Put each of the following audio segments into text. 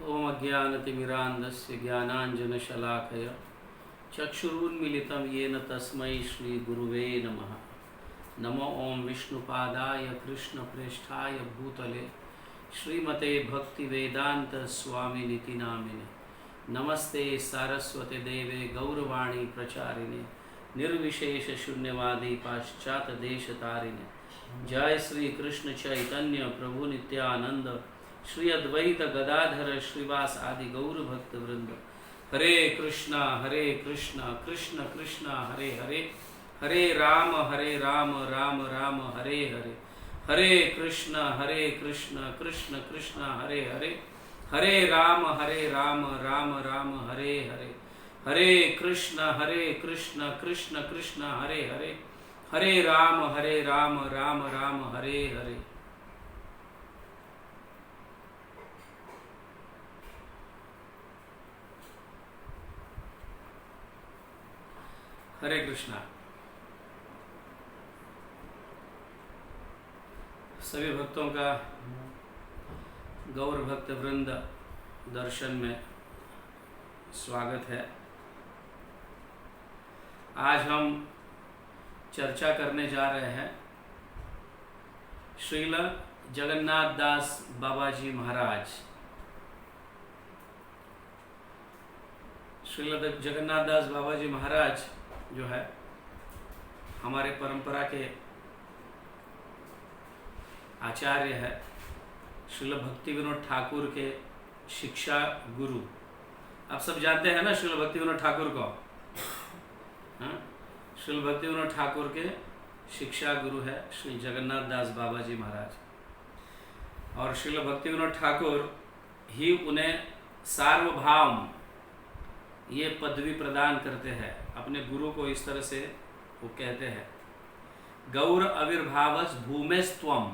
ओम अज्ञानतिमिरान्धस्य ज्ञानाञ्जनशलाकया चक्षुरुन्मीलितं येन तस्मै श्रीगुरुवे नमः। नमो ओं विष्णुपादाय कृष्णप्रेष्ठाय भूतले श्रीमते भक्तिवेदांत स्वामिनिति नामिने। नमस्ते सारस्वते देवे गौरवाणी प्रचारिणे निर्विशेष शून्यवादी पाश्चात देश तारिणे। जय श्री कृष्ण चैतन्य प्रभु नित्यानंद श्री अद्वैत गदाधर श्रीवास आदि गौर भक्त वृंद। हरे कृष्णा कृष्ण कृष्ण हरे हरे, हरे राम राम राम हरे हरे। हरे कृष्ण कृष्ण कृष्ण हरे हरे, हरे राम राम राम हरे हरे। हरे कृष्ण कृष्ण कृष्ण हरे हरे, हरे राम राम राम हरे हरे। हरे कृष्णा। सभी भक्तों का गौर भक्त वृंद दर्शन में स्वागत है। आज हम चर्चा करने जा रहे हैं श्रील जगन्नाथ दास बाबा जी महाराज। श्रील जगन्नाथ दास बाबा जी महाराज जो है हमारे परंपरा के आचार्य है। श्रील भक्ति विनोद ठाकुर के शिक्षा गुरु। आप सब जानते हैं ना श्रील भक्ति विनोद ठाकुर को। हाँ, श्रील भक्ति विनोद ठाकुर के शिक्षा गुरु है श्री जगन्नाथ दास बाबा जी महाराज। और श्रील भक्ति विनोद ठाकुर ही उन्हें सार्वभौम ये पदवी प्रदान करते हैं। अपने गुरु को इस तरह से वो कहते हैं, गौर आविर्भावस भूमेस्त्वम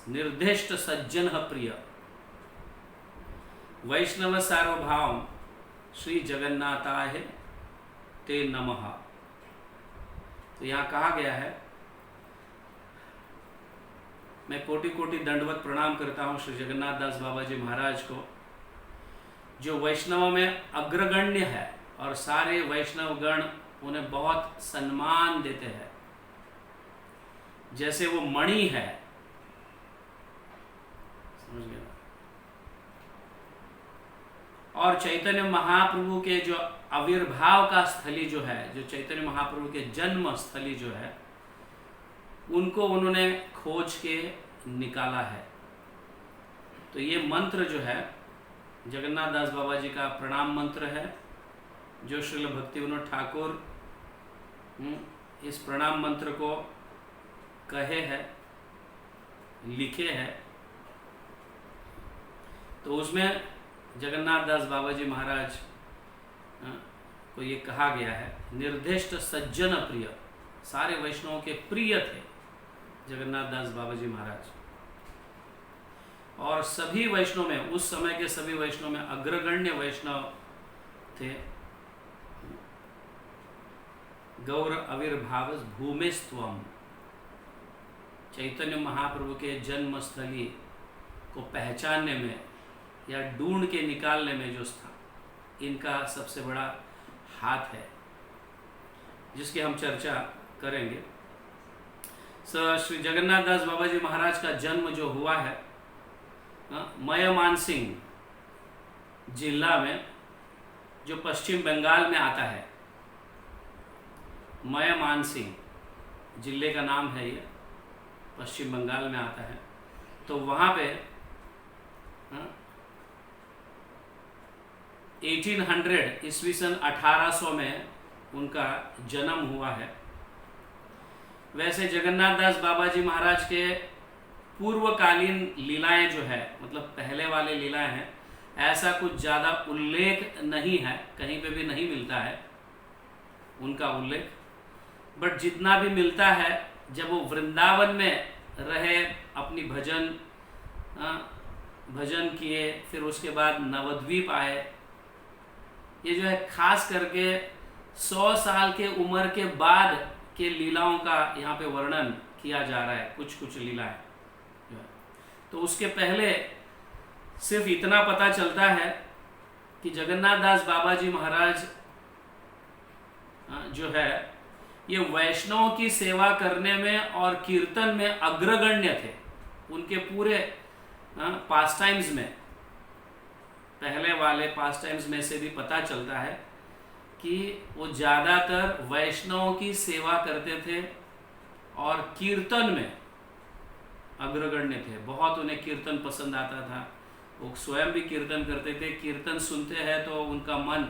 निर्दिष्ट सज्जन प्रिय वैष्णव सार्वभौम श्री जगन्नाथाय ते नमः। तो यहाँ कहा गया है, मैं कोटि कोटि दंडवत प्रणाम करता हूँ श्री जगन्नाथ दास बाबा जी महाराज को, जो वैष्णव में अग्रगण्य है और सारे वैष्णव गण उन्हें बहुत सम्मान देते हैं। जैसे वो मणि है, समझ गया। और चैतन्य महाप्रभु के जो आविर्भाव का स्थली जो है, जो चैतन्य महाप्रभु के जन्म स्थली जो है, उनको उन्होंने खोज के निकाला है। तो ये मंत्र जो है जगन्नाथ दास बाबा जी का प्रणाम मंत्र है, जो श्रील भक्ति विनोद ठाकुर इस प्रणाम मंत्र को कहे हैं, लिखे हैं। तो उसमें जगन्नाथ दास बाबा जी महाराज को ये कहा गया है, निर्दिष्ट सज्जन प्रिय, सारे वैष्णवों के प्रिय थे जगन्नाथ दास बाबा जी महाराज। और सभी वैष्णव में, उस समय के सभी वैष्णव में अग्रगण्य वैष्णव थे। गौर आविर्भावस भूमिस्त्वम, चैतन्य महाप्रभु के जन्म स्थली को पहचानने में या ढूंढ के निकालने में जो था, इनका सबसे बड़ा हाथ है, जिसकी हम चर्चा करेंगे। श्री जगन्नाथ दास बाबा जी महाराज का जन्म जो हुआ है मयमानसिंह जिला में, जो पश्चिम बंगाल में आता है। मयमानसिंह जिले का नाम है, ये पश्चिम बंगाल में आता है। तो वहाँ पे 1800 ईस्वी सन 1800 में उनका जन्म हुआ है। वैसे जगन्नाथ दास बाबा जी महाराज के पूर्वकालीन लीलाएं जो है, मतलब पहले वाले लीलाएं हैं, ऐसा कुछ ज़्यादा उल्लेख नहीं है, कहीं पे भी नहीं मिलता है उनका उल्लेख। बट जितना भी मिलता है, जब वो वृंदावन में रहे, अपनी भजन किए, फिर उसके बाद नवद्वीप आए, ये जो है खास करके 100 साल के उम्र के बाद के लीलाओं का यहाँ पे वर्णन किया जा रहा है, कुछ कुछ लीलाएं। तो उसके पहले सिर्फ इतना पता चलता है कि जगन्नाथ दास बाबा जी महाराज जो है ये वैष्णव की सेवा करने में और कीर्तन में अग्रगण्य थे। उनके पूरे पास टाइम्स में, पहले वाले पास टाइम्स में से भी पता चलता है कि वो ज़्यादातर वैष्णव की सेवा करते थे और कीर्तन में अग्रगण्य थे। बहुत उन्हें कीर्तन पसंद आता था, वो स्वयं भी कीर्तन करते थे। कीर्तन सुनते हैं तो उनका मन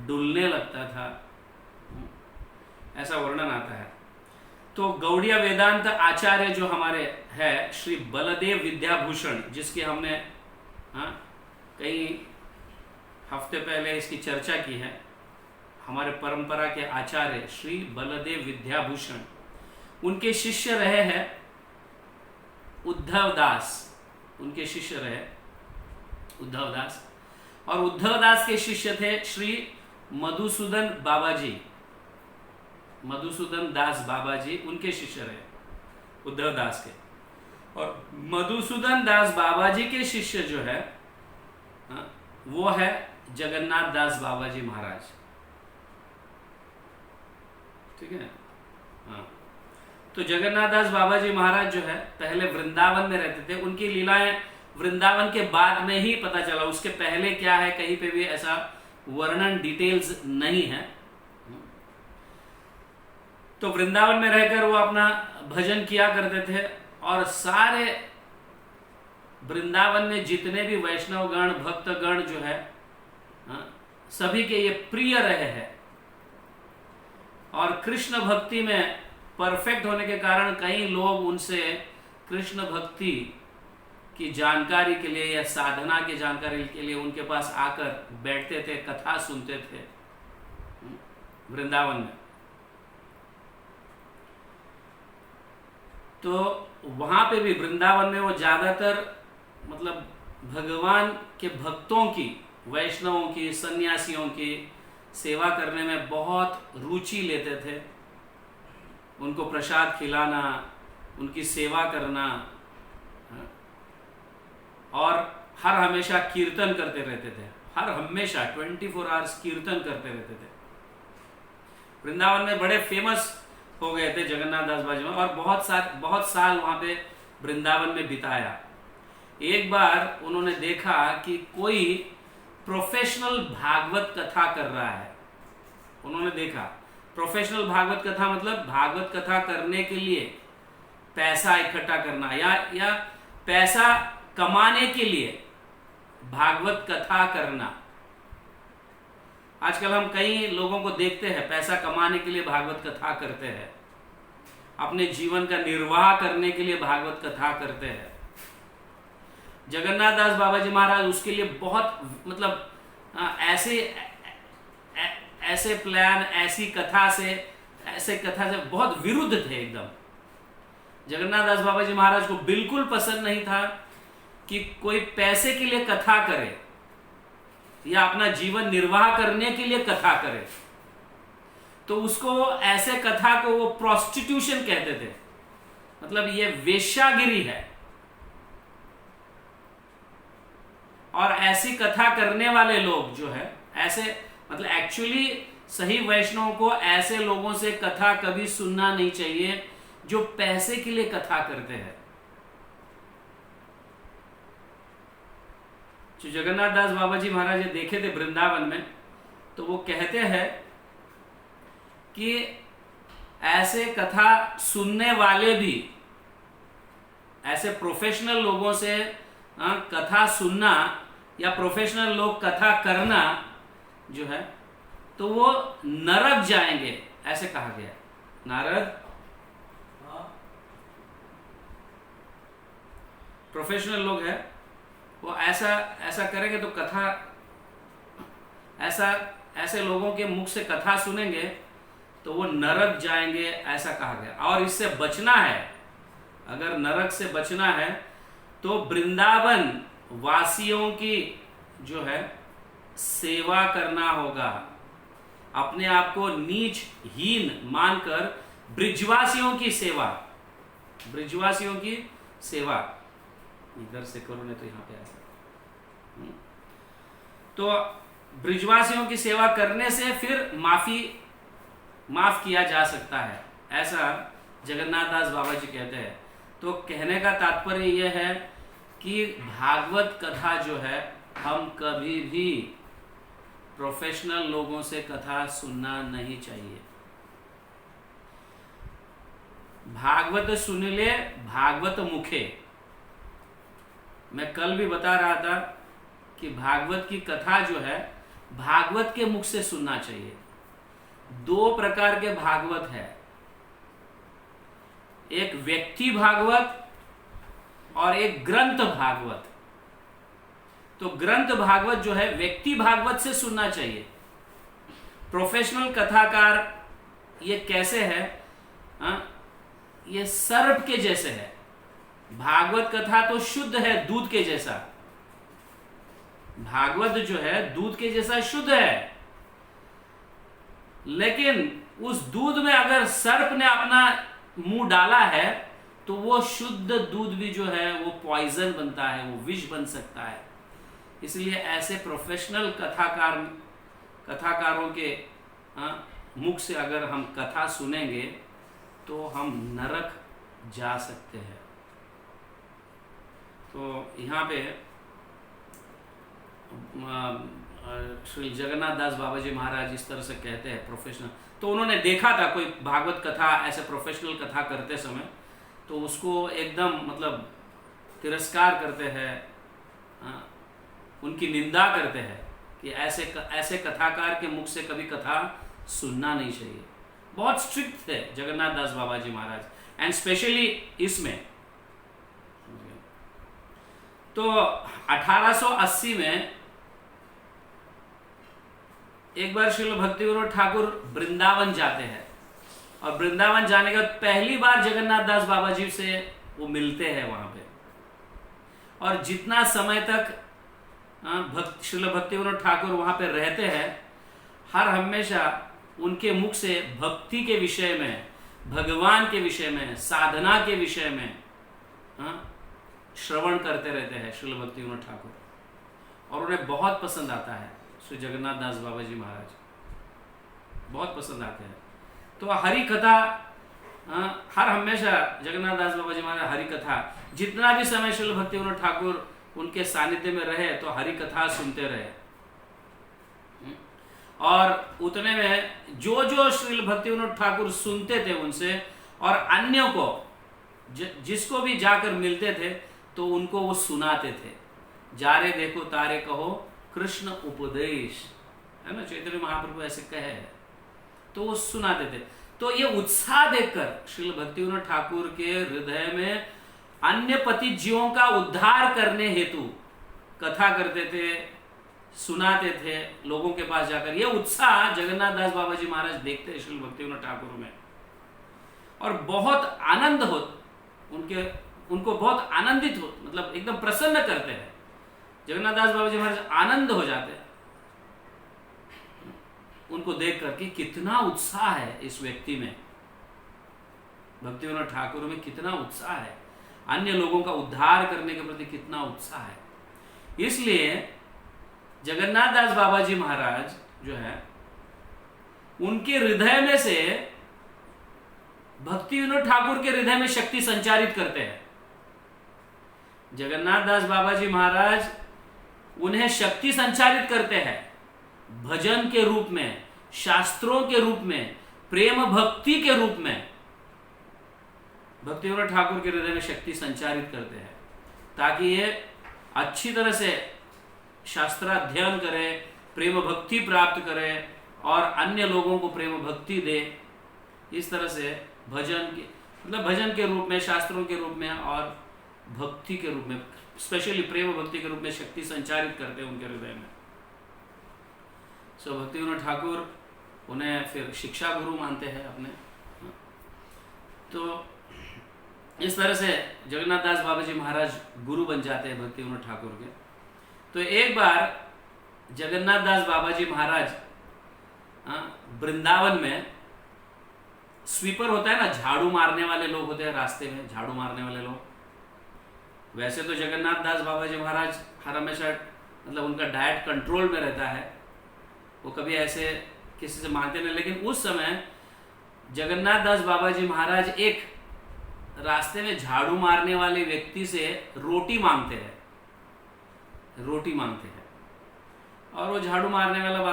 डुलने लगता था, ऐसा वर्णन आता है। तो गौड़िया वेदांत आचार्य जो हमारे है श्री बलदेव विद्याभूषण, जिसकी हमने कई हफ्ते पहले इसकी चर्चा की है, हमारे परंपरा के आचार्य श्री बलदेव विद्याभूषण, उनके शिष्य रहे हैं उद्धव दास। उनके शिष्य रहे उद्धव दास, और उद्धव दास के शिष्य थे श्री मधुसूदन बाबा जी, मधुसूदन दास बाबा जी उनके शिष्य रहे उद्धव दास के। और मधुसूदन दास बाबा जी के शिष्य जो है वो है जगन्नाथ दास बाबा जी महाराज। ठीक है। हाँ, तो जगन्नाथ दास बाबा जी महाराज जो है पहले वृंदावन में रहते थे। उनकी लीलाएं वृंदावन के बाद में ही पता चला, उसके पहले क्या है कहीं पे भी ऐसा वर्णन डिटेल्स नहीं है। तो वृंदावन में रहकर वो अपना भजन किया करते थे, और सारे वृंदावन में जितने भी वैष्णव गण भक्तगण जो है सभी के ये प्रिय रहे हैं। और कृष्ण भक्ति में परफेक्ट होने के कारण कई लोग उनसे कृष्ण भक्ति की जानकारी के लिए या साधना की जानकारी के लिए उनके पास आकर बैठते थे, कथा सुनते थे वृंदावन में। तो वहां पे भी वृंदावन में वो ज्यादातर मतलब भगवान के भक्तों की, वैष्णवों की, सन्यासियों की सेवा करने में बहुत रुचि लेते थे। उनको प्रसाद खिलाना, उनकी सेवा करना, और हर हमेशा कीर्तन करते रहते थे। हर हमेशा 24 आवर्स कीर्तन करते रहते थे। वृंदावन में बड़े फेमस हो गए थे जगन्नाथ दास बाबा जी, और बहुत साल वहां पे वृंदावन में बिताया। एक बार उन्होंने देखा कि कोई प्रोफेशनल भागवत कथा कर रहा है। उन्होंने देखा प्रोफेशनल भागवत कथा मतलब भागवत कथा करने के लिए पैसा इकट्ठा करना या पैसा कमाने के लिए भागवत कथा करना। आजकल हम कई लोगों को देखते हैं पैसा कमाने के लिए भागवत कथा करते हैं, अपने जीवन का निर्वाह करने के लिए भागवत कथा करते हैं। जगन्नाथ दास बाबा जी महाराज उसके लिए बहुत मतलब ऐसे प्लान, ऐसी कथा से बहुत विरुद्ध थे एकदम। जगन्नाथ दास बाबा जी महाराज को बिल्कुल पसंद नहीं था कि कोई पैसे के लिए कथा करे या अपना जीवन निर्वाह करने के लिए कथा करे। तो उसको ऐसे कथा को वो प्रोस्टिट्यूशन कहते थे, मतलब ये वेश्यागिरी है। और ऐसी कथा करने वाले लोग जो है ऐसे मतलब एक्चुअली सही वैष्णव को ऐसे लोगों से कथा कभी सुनना नहीं चाहिए जो पैसे के लिए कथा करते हैं। जो जगन्नाथ दास बाबा जी महाराज देखे थे वृंदावन में, तो वो कहते हैं कि ऐसे कथा सुनने वाले भी, ऐसे प्रोफेशनल लोगों से कथा सुनना या प्रोफेशनल लोग कथा करना जो है तो वो नरक जाएंगे, ऐसे कहा गया। नारद प्रोफेशनल लोग हैं, वो ऐसा करेंगे तो कथा ऐसे लोगों के मुख से कथा सुनेंगे तो वो नरक जाएंगे, ऐसा कहा गया। और इससे बचना है, अगर नरक से बचना है तो वृंदावन वासियों की जो है सेवा करना होगा। अपने आप को नीच हीन मानकर ब्रिजवासियों की सेवा, इधर से करो नहीं तो यहाँ पे आएगा। तो ब्रिजवासियों की सेवा करने से फिर माफ किया जा सकता है, ऐसा जगन्नाथ दास बाबा जी कहते हैं। तो कहने का तात्पर्य यह है कि भागवत कथा जो है, हम कभी भी प्रोफेशनल लोगों से कथा सुनना नहीं चाहिए। भागवत सुन ले भागवत मुखे। मैं कल भी बता रहा था कि भागवत की कथा जो है भागवत के मुख से सुनना चाहिए। दो प्रकार के भागवत है, एक व्यक्ति भागवत और एक ग्रंथ भागवत। तो ग्रंथ भागवत जो है व्यक्ति भागवत से सुनना चाहिए। प्रोफेशनल कथाकार ये कैसे है, ये सर्प के जैसे है। भागवत कथा तो शुद्ध है, दूध के जैसा। भागवत जो है दूध के जैसा शुद्ध है, लेकिन उस दूध में अगर सर्प ने अपना मुंह डाला है तो वो शुद्ध दूध भी जो है वो पॉइजन बनता है, वो विष बन सकता है। इसलिए ऐसे प्रोफेशनल कथाकारों के मुख से अगर हम कथा सुनेंगे तो हम नरक जा सकते हैं। तो यहाँ पे श्री जगन्नाथ दास बाबा जी महाराज इस तरह से कहते हैं प्रोफेशनल। तो उन्होंने देखा था कोई भागवत कथा ऐसे प्रोफेशनल कथा करते समय, तो उसको एकदम मतलब तिरस्कार करते हैं, उनकी निंदा करते हैं कि ऐसे कथाकार के मुख से कभी कथा सुनना नहीं चाहिए। बहुत स्ट्रिक्ट थे जगन्नाथ दास बाबा जी महाराज, एंड स्पेशली इसमें। तो 1880 में एक बार श्रील भक्ति विनोद ठाकुर वृंदावन जाते हैं, और वृंदावन जाने के बाद पहली बार जगन्नाथ दास बाबा जी से वो मिलते हैं वहां पे। और जितना समय तक श्रील भक्ति विनोद ठाकुर वहां पे रहते हैं, हर हमेशा उनके मुख से भक्ति के विषय में, भगवान के विषय में, साधना के विषय में श्रवण करते रहते हैं श्रील भक्ति विनोद ठाकुर, और उन्हें बहुत पसंद आता है। श्री जगन्नाथ दास बाबा जी महाराज बहुत पसंद आते हैं। तो हरि कथा हर हमेशा जगन्नाथ दास बाबा जी महाराज हरि कथा, जितना भी समय श्रील भक्ति विनोद ठाकुर उनके सानिध्य में रहे तो हरि कथा सुनते रहे। और उतने में जो जो श्रील भक्ति विनोद ठाकुर सुनते थे उनसे, और अन्यों को जिसको भी जाकर मिलते थे तो उनको वो सुनाते थे। जारे देखो तारे कहो कृष्ण उपदेश, है ना, चैतन्य महाप्रभु ऐसे कहे, तो वो सुनाते थे। तो ये उत्साह देखकर श्रील भक्ति विनोद ठाकुर के हृदय में अन्य पति जीवों का उद्धार करने हेतु कथा करते थे, सुनाते थे लोगों के पास जाकर। ये उत्साह जगन्नाथ दास बाबा जी महाराज देखते हैं श्रील भक्ति विनोद ठाकुर में, और बहुत आनंद हो उनको बहुत आनंदित हो, मतलब एकदम प्रसन्न करते हैं। जगन्नाथ दास बाबा जी महाराज आनंद हो जाते हैं उनको देख कर कि कितना उत्साह है इस व्यक्ति में, भक्ति विनोद ठाकुर में कितना उत्साह है, अन्य लोगों का उद्धार करने के प्रति कितना उत्साह है। इसलिए जगन्नाथ दास बाबा जी महाराज जो है उनके हृदय में से भक्ति विनोद ठाकुर के हृदय में शक्ति संचारित करते हैं। जगन्नाथ दास बाबा जी महाराज उन्हें शक्ति संचारित करते हैं, भजन के रूप में, शास्त्रों के रूप में, प्रेम भक्ति के रूप में भक्ति विनोद ठाकुर के हृदय में शक्ति संचारित करते हैं, ताकि ये अच्छी तरह से शास्त्राध्ययन करे, प्रेम भक्ति प्राप्त करे और अन्य लोगों को प्रेम भक्ति दे। इस तरह से भजन के रूप में, शास्त्रों के रूप में और भक्ति के रूप में, स्पेशली प्रेम भक्ति के रूप में शक्ति संचारित करते हैं उनके हृदय में। सो भक्ति विनोद ठाकुर उन्हें फिर शिक्षा गुरु मानते हैं अपने। तो इस तरह से जगन्नाथ दास बाबा जी महाराज गुरु बन जाते हैं भक्ति विनोद ठाकुर के। तो एक बार जगन्नाथ दास बाबा जी महाराज वृंदावन में, स्वीपर होता है ना, झाड़ू मारने वाले लोग होते हैं रास्ते में, झाड़ू मारने वाले लोग। वैसे तो जगन्नाथ दास बाबा जी महाराज हर हमेशा मतलब उनका डाइट कंट्रोल में रहता है, वो कभी ऐसे किसी से मांगते नहीं। लेकिन उस समय जगन्नाथ दास बाबा जी महाराज एक रास्ते में झाड़ू मारने वाले व्यक्ति से रोटी मांगते हैं, और वो झाड़ू मारने वाला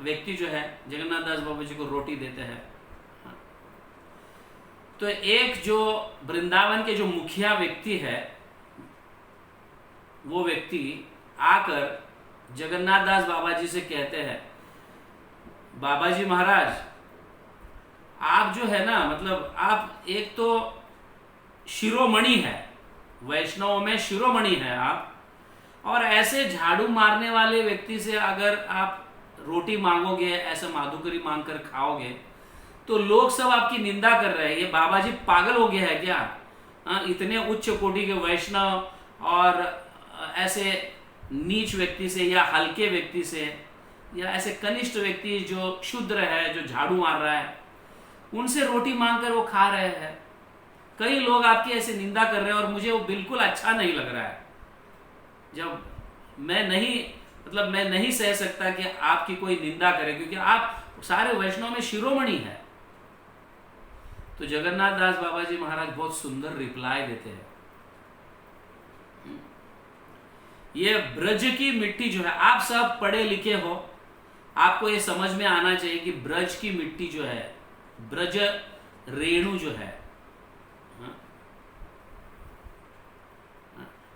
व्यक्ति जो है जगन्नाथ दास बाबा जी को रोटी देते हैं। तो एक जो वृंदावन के जो मुखिया व्यक्ति है, वो व्यक्ति आकर जगन्नाथ दास बाबा जी से कहते हैं, बाबा जी महाराज, आप जो है ना, मतलब आप एक तो शिरोमणि है, वैष्णव में शिरोमणि है आप, और ऐसे झाड़ू मारने वाले व्यक्ति से अगर आप रोटी मांगोगे, ऐसा माधुकरी मांग कर खाओगे, तो लोग सब आपकी निंदा कर रहे हैं, ये बाबा जी पागल हो गया है क्या? इतने उच्च कोटि के वैष्णव और ऐसे नीच व्यक्ति से या हल्के व्यक्ति से या ऐसे कनिष्ठ व्यक्ति जो क्षुद्र है, जो झाड़ू मार रहा है, उनसे रोटी मांगकर वो खा रहे हैं। कई लोग आपकी ऐसे निंदा कर रहे हैं और मुझे वो बिल्कुल अच्छा नहीं लग रहा है। जब मैं नहीं सह सकता कि आपकी कोई निंदा करे, क्योंकि आप सारे वैष्णव में शिरोमणि है। तो जगन्नाथ दास बाबा जी महाराज बहुत सुंदर रिप्लाई देते हैं। ये ब्रज की मिट्टी जो है, आप सब पढ़े लिखे हो, आपको ये समझ में आना चाहिए कि ब्रज की मिट्टी जो है, ब्रज रेणु जो है,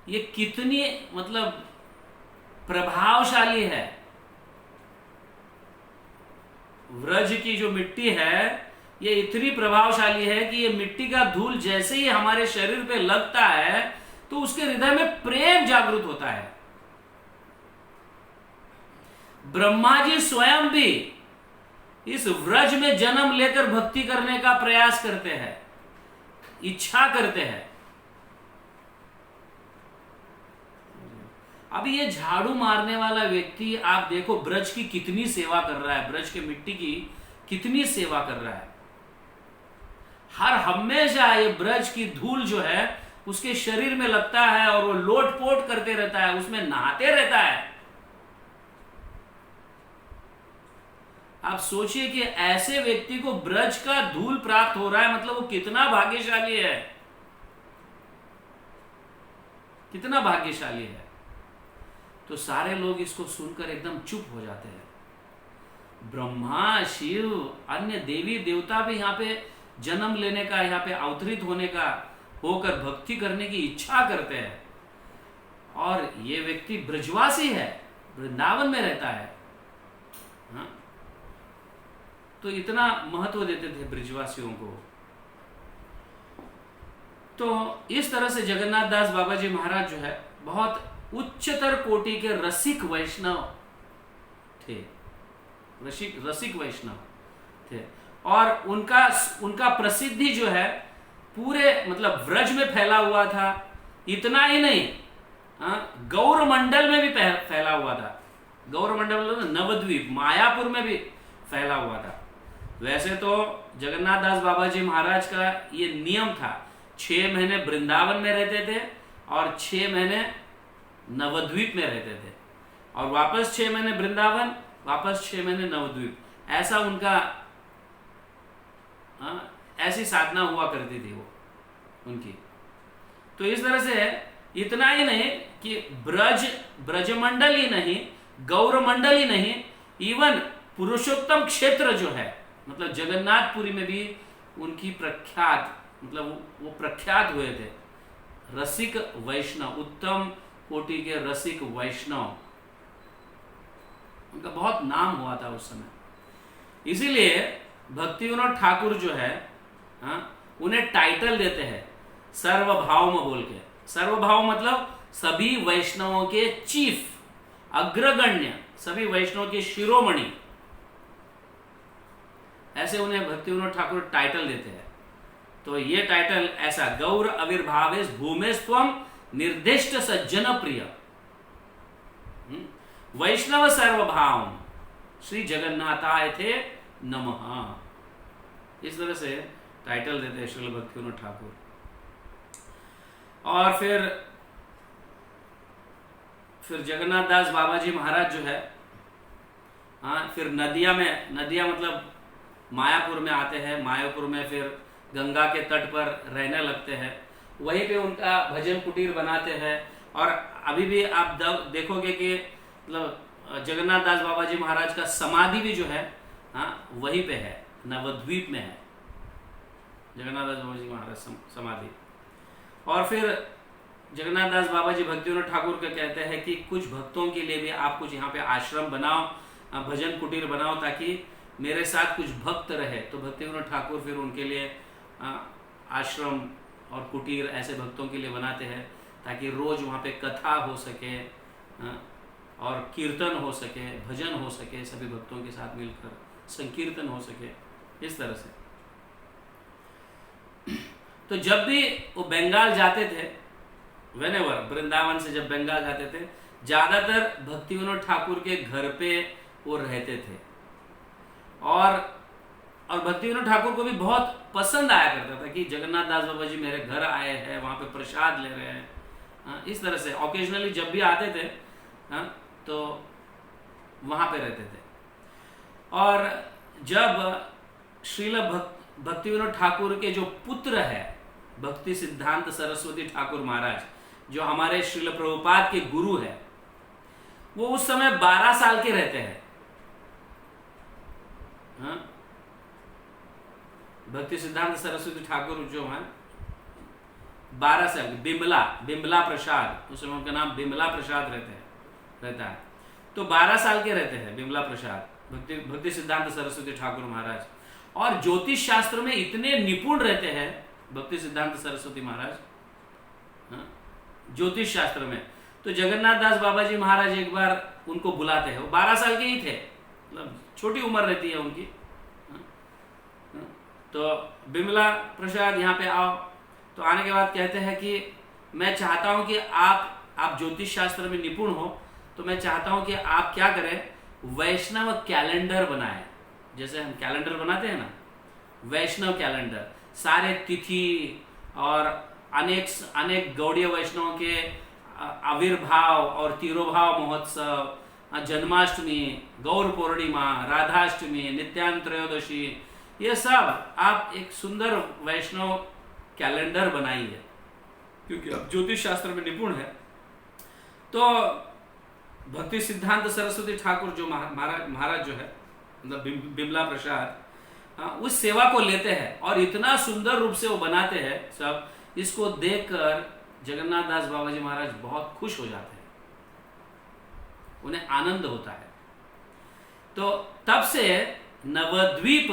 ये कितनी मतलब प्रभावशाली है। व्रज की जो मिट्टी है, ये इतनी प्रभावशाली है कि ये मिट्टी का धूल जैसे ही हमारे शरीर पे लगता है तो उसके हृदय में प्रेम जागृत होता है। ब्रह्मा जी स्वयं भी इस व्रज में जन्म लेकर भक्ति करने का प्रयास करते हैं, इच्छा करते हैं। अब ये झाड़ू मारने वाला व्यक्ति, आप देखो ब्रज की कितनी सेवा कर रहा है, ब्रज के मिट्टी की कितनी सेवा कर रहा है। हर हमेशा ये ब्रज की धूल जो है उसके शरीर में लगता है और वो लोटपोट करते रहता है, उसमें नहाते रहता है। आप सोचिए कि ऐसे व्यक्ति को ब्रज का धूल प्राप्त हो रहा है, मतलब वो कितना भाग्यशाली है, कितना भाग्यशाली है। तो सारे लोग इसको सुनकर एकदम चुप हो जाते हैं। ब्रह्मा, शिव, अन्य देवी देवता भी यहाँ पे जन्म लेने का, यहाँ पे अवतरित होने का, होकर भक्ति करने की इच्छा करते हैं। और ये व्यक्ति ब्रजवासी है, वृंदावन में रहता है। हाँ? तो इतना महत्व देते थे ब्रजवासियों को। तो इस तरह से जगन्नाथ दास बाबा जी महाराज जो है बहुत उच्चतर कोटि के रसिक वैष्णव थे, रसिक वैष्णव थे। और उनका प्रसिद्धि जो है पूरे मतलब व्रज में फैला हुआ था। इतना ही नहीं, गौर मंडल में भी फैला हुआ था। गौर मंडल नवद्वीप, मायापुर में भी फैला हुआ था। वैसे तो जगन्नाथ दास बाबा जी महाराज का ये नियम था, 6 महीने वृंदावन में रहते थे और 6 महीने नवद्वीप में रहते थे, और वापस 6 महीने वृंदावन, वापस 6 महीने नवद्वीप। ऐसा उनका ऐसी साधना हुआ करती थी वो उनकी। तो इस तरह से इतना ही नहीं कि ब्रजमंडल ही नहीं, गौर मंडल ही नहीं, इवन पुरुषोत्तम क्षेत्र जो है, मतलब जगन्नाथपुरी में भी उनकी प्रख्यात, मतलब वो प्रख्यात हुए थे। रसिक वैष्णव, उत्तम कोटि के रसिक वैष्णव, उनका बहुत नाम हुआ था उस समय। इसीलिए भक्ति विनोद ठाकुर जो है, उन्हें टाइटल देते हैं सर्वभावम बोल के। सर्वभाव मतलब सभी वैष्णवों के चीफ, अग्रगण्य, सभी वैष्णव के शिरोमणि, ऐसे उन्हें भक्ति विनोद ठाकुर टाइटल देते हैं। तो ये टाइटल ऐसा, गौर आविर्भावेश भूमेस्त्वम निर्दिष्ट सज्जन प्रिय वैष्णव सर्वभाव श्री जगन्नाथाय थे नमः। इस तरह से टाइटल देते हैं श्रील भक्ति विनोद ठाकुर। और फिर जगन्नाथ दास बाबा जी महाराज जो है, हाँ, फिर नदिया मतलब मायापुर में आते हैं। मायापुर में फिर गंगा के तट पर रहने लगते हैं। वहीं पे उनका भजन कुटीर बनाते हैं। और अभी भी आप देखोगे कि मतलब जगन्नाथ दास बाबा जी महाराज का समाधि भी जो है, हाँ, वहीं पे है, नवद्वीप में है जगन्नाथ दास बाबा जी महाराज समाधि। और फिर जगन्नाथ दास बाबा जी भक्तिविनोद ठाकुर को कहते हैं कि कुछ भक्तों के लिए भी आप कुछ यहाँ पे आश्रम बनाओ, भजन कुटीर बनाओ, ताकि मेरे साथ कुछ भक्त रहे। तो भक्तिविनोद ठाकुर फिर उनके लिए आश्रम और कुटीर ऐसे भक्तों के लिए बनाते हैं, ताकि रोज वहाँ पे कथा हो सके, और कीर्तन हो सके, भजन हो सके, सभी भक्तों के साथ मिलकर संकीर्तन हो सके, इस तरह से। तो जब भी वो बंगाल जाते थे, व्हेनेवर वृंदावन से जब बंगाल जाते थे, ज्यादातर भक्तिविनोद ठाकुर के घर पे वो रहते थे। और भक्तिविनोद ठाकुर को भी बहुत पसंद आया करता था कि जगन्नाथ दास बाबा जी मेरे घर आए हैं, वहाँ पे प्रसाद ले रहे हैं, इस तरह से ऑकेजनली जब भी आते थे, तो वहाँ पे रहते थे। और जब श्रील भक्तिविनोद ठाकुर के जो पुत्र है भक्ति सिद्धांत सरस्वती ठाकुर महाराज, जो हमारे श्रील प्रभुपाद के गुरु है, वो उस समय 12 साल के रहते हैं। भक्ति सिद्धांत सरस्वती ठाकुर जो है 12 साल के, बिमला प्रसाद, उस समय उनका नाम बिमला प्रसाद रहता है। तो 12 साल के रहते हैं बिमला प्रसाद, भक्ति सिद्धांत सरस्वती ठाकुर महाराज। और ज्योतिष शास्त्र में इतने निपुण रहते हैं भक्ति सिद्धांत सरस्वती महाराज, ज्योतिष शास्त्र में। तो जगन्नाथ दास बाबा जी महाराज एक बार उनको बुलाते हैं, वो 12 साल के ही थे, मतलब छोटी उम्र रहती है उनकी। तो बिमला प्रसाद यहाँ पे आओ। तो आने के बाद कहते हैं कि मैं चाहता हूं कि आप ज्योतिष शास्त्र में निपुण हो, तो मैं चाहता हूं कि आप क्या करें, वैष्णव कैलेंडर बनाएं। जैसे हम कैलेंडर बनाते हैं ना, वैष्णव कैलेंडर, सारे तिथि और अनेक गौड़ीय वैष्णव के आविर्भाव और तिरोभाव महोत्सव, जन्माष्टमी, गौर पूर्णिमा, राधाष्टमी, नित्यानंद त्रयोदशी, ये सब आप एक सुंदर वैष्णव कैलेंडर बनाइए, क्योंकि आप ज्योतिष शास्त्र में निपुण है। तो भक्ति सिद्धांत सरस्वती ठाकुर जो महाराज जो है, मतलब बिमला प्रसाद, उस सेवा को लेते हैं और इतना सुंदर रूप से वो बनाते हैं सब। इसको देखकर जगन्नाथ दास बाबा जी महाराज बहुत खुश हो जाते हैं, उन्हें आनंद होता है। तो तब से नवद्वीप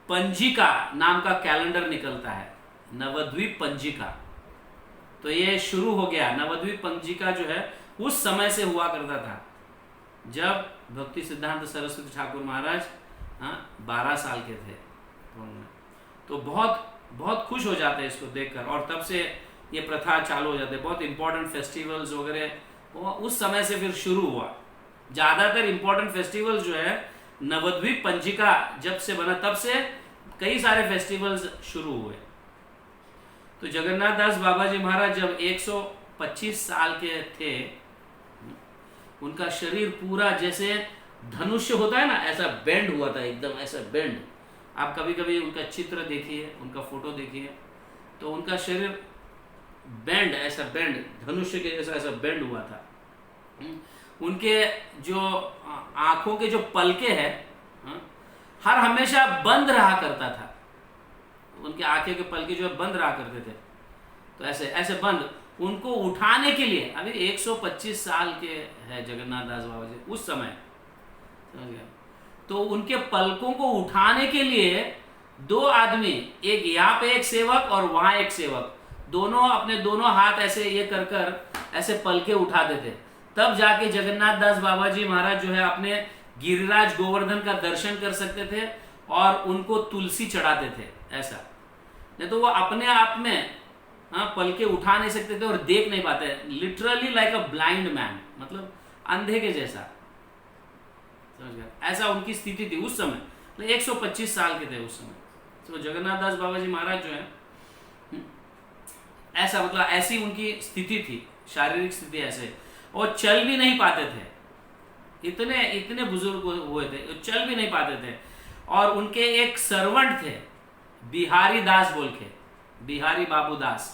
पंजिका नाम का कैलेंडर निकलता है, नवद्वीप पंजिका। तो ये शुरू हो गया। नवद्वीप पंजिका जो है उस समय से हुआ करता था जब भक्ति सिद्धांत सरस्वती ठाकुर महाराज 12 साल के थे। तो बहुत बहुत खुश हो जाते हैं इसको देखकर, और तब से ये प्रथा चालू हो जाती है। बहुत इंपॉर्टेंट फेस्टिवल्स वगैरह उस समय से फिर शुरू हुआ। ज़्यादातर इंपॉर्टेंट फेस्टिवल्स जो है नवद्वीप पंजिका जब से बना, तब से कई सारे फेस्टिवल्स शुरू हुए। तो जगन्नाथ दास बाबा जी महाराज जब 125 साल के थे, उनका शरीर पूरा जैसे धनुष्य होता है ना, ऐसा बेंड हुआ था, एकदम ऐसा बेंड। आप कभी कभी उनका चित्र देखिए, उनका फोटो देखिए, तो उनका शरीर बेंड, ऐसा बेंड, धनुष्य के जैसा ऐसा बेंड हुआ था। उनके जो आंखों के जो पलके हैं, हर हमेशा बंद रहा करता था। उनके आंखें के पलके जो बंद रहा करते थे, तो ऐसे ऐसे बंद। उनको उठाने के लिए, अभी 125 साल के हैं जगन्नाथ दास बाबा जी उस समय, समझ गया। तो उनके पलकों को उठाने के लिए 2 आदमी, एक यहाँ पे एक सेवक और वहां एक सेवक, दोनों अपने दोनों हाथ ऐसे ये कर ऐसे पलके उठाते थे। तब जाके जगन्नाथ दास बाबा जी महाराज जो है अपने गिरिराज गोवर्धन का दर्शन कर सकते थे और उनको तुलसी चढ़ाते थे, ऐसा। नहीं तो वो अपने आप में पलके उठा नहीं सकते थे और देख नहीं पाते, literally like a blind man, मतलब अंधे के जैसा, समझ गया। ऐसा उनकी स्थिति थी उस समय, तो 125 साल के थे उस समय। तो जगन्नाथ दास बाबा जी महाराज जो है ऐसा, मतलब ऐसी उनकी स्थिति थी शारीरिक स्थिति ऐसे, और चल भी नहीं पाते थे, इतने इतने बुजुर्ग हुए थे, चल भी नहीं पाते थे। और उनके एक सर्वेंट थे बिहारी दास बोल के, बिहारी बाबू दास,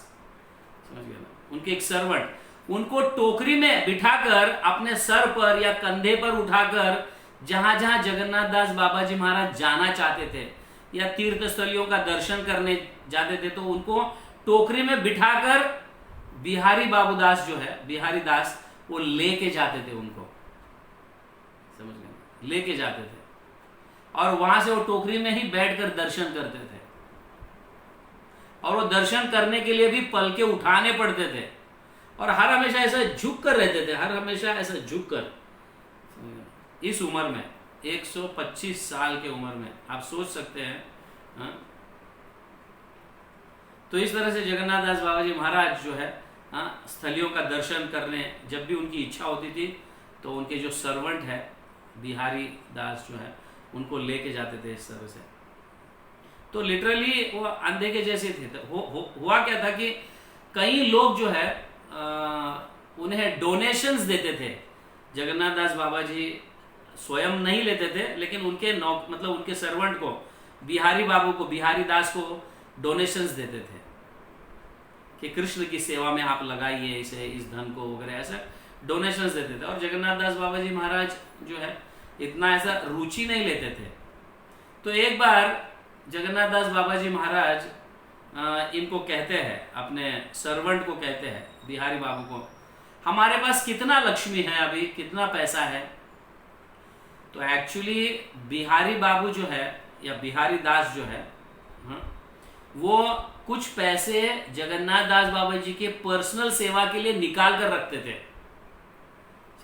समझ गए ना, उनके एक सर्वेंट, उनको टोकरी में बिठाकर अपने सर पर या कंधे पर उठाकर जहां जहां जगन्नाथ दास बाबा जी महाराज जाना चाहते थे या तीर्थ स्थलियों का दर्शन करने जाते थे, तो उनको टोकरी में बिठाकर बिहारी बाबू दास जो है, बिहारी दास, वो लेके जाते थे उनको, समझ गए, लेके जाते थे, और वहां से वो टोकरी में ही बैठकर दर्शन करते थे, और वो दर्शन करने के लिए भी पलके उठाने पड़ते थे, और हर हमेशा ऐसा झुक कर रहते थे, हर हमेशा ऐसा झुक कर। इस उम्र में 125 साल की उम्र में आप सोच सकते हैं, हाँ? तो इस तरह से जगन्नाथ दास बाबा जी महाराज जो है, हाँ, स्थलियों का दर्शन करने जब भी उनकी इच्छा होती थी तो उनके जो सर्वेंट है बिहारी दास जो है, उनको लेके जाते थे इस तरह से। तो लिटरली वो अंधे के जैसे थे। तो हुआ क्या था कि कई लोग जो है उन्हें डोनेशंस देते थे। जगन्नाथ दास बाबा जी स्वयं नहीं लेते थे, लेकिन उनके मतलब उनके सर्वेंट को, बिहारी बाबू को, बिहारी दास को डोनेशंस देते थे कि कृष्ण की सेवा में आप लगाइए इसे, इस धन को वगैरह, ऐसा डोनेशंस देते थे। और जगन्नाथ दास बाबा जी महाराज जो है इतना ऐसा रुचि नहीं लेते थे। तो एक बार जगन्नाथ दास बाबा जी महाराज इनको कहते हैं, अपने सर्वेंट को कहते हैं, बिहारी बाबू को, हमारे पास कितना लक्ष्मी है, अभी कितना पैसा है। तो एक्चुअली बिहारी बाबू जो है या बिहारी दास जो है, वो कुछ पैसे जगन्नाथ दास बाबा जी के पर्सनल सेवा के लिए निकाल कर रखते थे,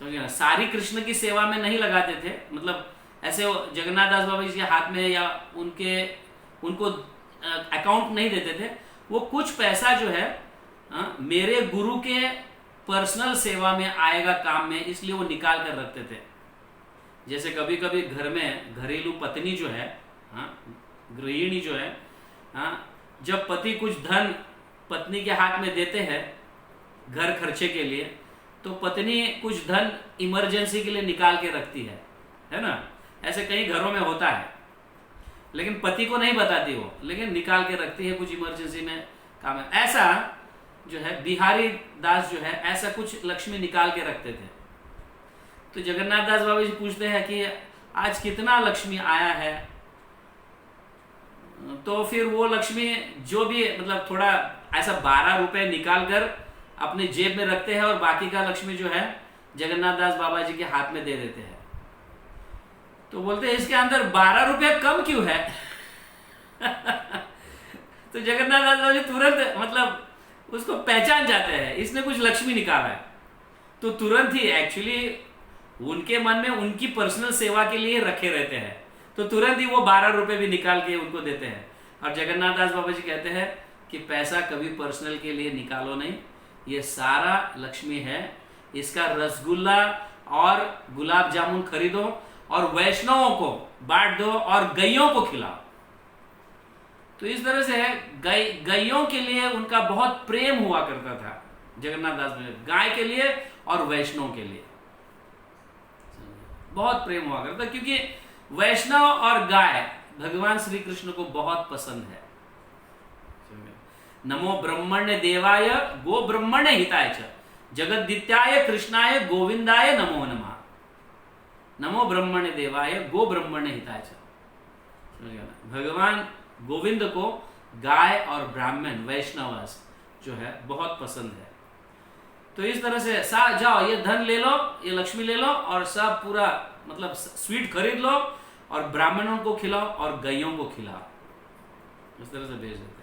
समझे ना, सारी कृष्ण की सेवा में नहीं लगाते थे। मतलब ऐसे जगन्नाथ दास बाबा जी के हाथ में या उनको अकाउंट नहीं देते थे। वो कुछ पैसा जो है मेरे गुरु के पर्सनल सेवा में आएगा काम में, इसलिए वो निकाल कर रखते थे। जैसे कभी कभी घर में घरेलू पत्नी जो है, गृहिणी जो है, जब पति कुछ धन पत्नी के हाथ में देते हैं घर खर्चे के लिए, तो पत्नी कुछ धन इमरजेंसी के लिए निकाल के रखती है ना। ऐसे कई घरों में होता है, लेकिन पति को नहीं बताती वो, लेकिन निकाल के रखती है, कुछ इमरजेंसी में काम है। ऐसा जो है बिहारी दास जो है ऐसा कुछ लक्ष्मी निकाल के रखते थे। तो जगन्नाथ दास बाबा जी पूछते हैं कि आज कितना लक्ष्मी आया है। तो फिर वो लक्ष्मी जो भी मतलब थोड़ा ऐसा 12 रुपए निकाल कर अपने जेब में रखते हैं, और बाकी का लक्ष्मी जो है जगन्नाथ दास बाबा जी के हाथ में दे देते हैं। तो बोलते हैं इसके अंदर 12 रुपए कम क्यों है? तो जगन्नाथ दास बाबा जी तुरंत मतलब उसको पहचान जाते हैं, इसने कुछ लक्ष्मी निकाला है। तो तुरंत ही एक्चुअली उनके मन में उनकी पर्सनल सेवा के लिए रखे रहते हैं, तो तुरंत ही वो 12 रुपए भी निकाल के उनको देते हैं। और जगन्नाथ दास बाबा जी कहते हैं कि पैसा कभी पर्सनल के लिए निकालो नहीं, ये सारा लक्ष्मी है, इसका रसगुल्ला और गुलाब जामुन खरीदो और वैष्णवों को बांट दो और गैयों को खिलाओ। तो इस तरह से गैयों के लिए उनका बहुत प्रेम हुआ करता था जगन्नाथ दास बाबा, गाय के लिए और वैष्णव के लिए बहुत प्रेम हुआ करता, क्योंकि वैष्णव और गाय भगवान श्री कृष्ण को बहुत पसंद है। नमो ब्रह्मण्य देवाय गो ब्रह्मण्य हिताय च जगद्दित्याय कृष्णाय गोविंदाय नमो नमः। नमो ब्रह्मण्य देवाय गो ब्रह्मण्य हिताय च। भगवान गोविंद को गाय और ब्राह्मण वैष्णव जो है बहुत पसंद है। तो इस तरह से जाओ ये धन ले लो, ये लक्ष्मी ले लो और सब पूरा मतलब स्वीट खरीद लो और ब्राह्मणों को खिलाओ और गायों को खिलाओ, इस तरह से भेज देते हैं।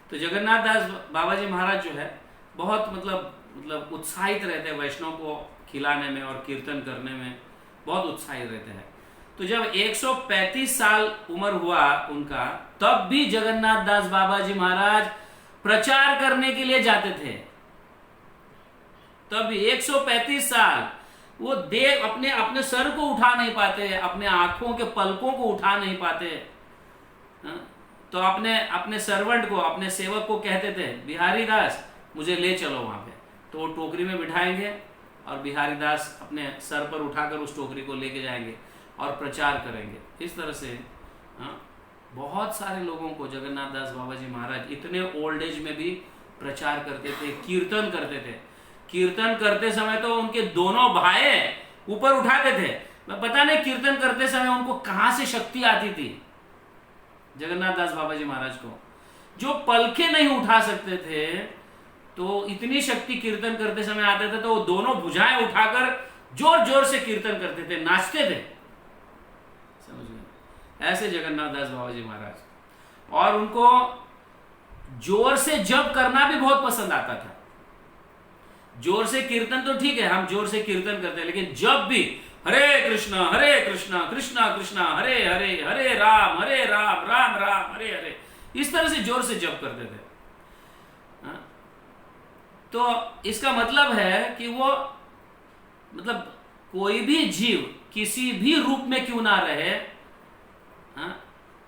तो जगन्नाथ दास बाबा जी महाराज जो है बहुत मतलब उत्साहित रहते हैं, वैष्णव को खिलाने में और कीर्तन करने में बहुत उत्साहित रहते हैं। तो जब 135 साल उम्र हुआ उनका, तब भी जगन्नाथ दास बाबा जी महाराज प्रचार करने के लिए जाते थे। तब भी 135 साल वो देव अपने सर को उठा नहीं पाते, अपने आंखों के पलकों को उठा नहीं पाते। तो अपने सर्वेंट को, अपने सेवक को कहते थे, बिहारी दास मुझे ले चलो वहाँ पे। तो वो टोकरी में बिठाएंगे और बिहारी दास अपने सर पर उठाकर उस टोकरी को लेके जाएंगे और प्रचार करेंगे। इस तरह से बहुत सारे लोगों को जगन्नाथ दास बाबा जी महाराज इतने ओल्ड एज में भी प्रचार करते थे, कीर्तन करते थे। कीर्तन करते समय तो उनके दोनों भाई ऊपर उठाते थे। मैं पता नहीं कीर्तन करते समय उनको कहाँ से शक्ति आती थी। जगन्नाथ दास बाबा जी महाराज को जो पलके नहीं उठा सकते थे, तो इतनी शक्ति कीर्तन करते समय आते थे, तो वो दोनों भुजाएं उठाकर जोर जोर से कीर्तन करते थे, नाचते थे। समझ गए? ऐसे जगन्नाथ दास बाबा जी महाराज। और उनको जोर से जप करना भी बहुत पसंद आता था। जोर से कीर्तन तो ठीक है, हम जोर से कीर्तन करते हैं, लेकिन जब भी हरे कृष्णा कृष्णा कृष्णा हरे हरे, हरे राम राम राम हरे हरे, इस तरह से जोर से जप करते थे। तो इसका मतलब है कि वो मतलब कोई भी जीव किसी भी रूप में क्यों ना रहे,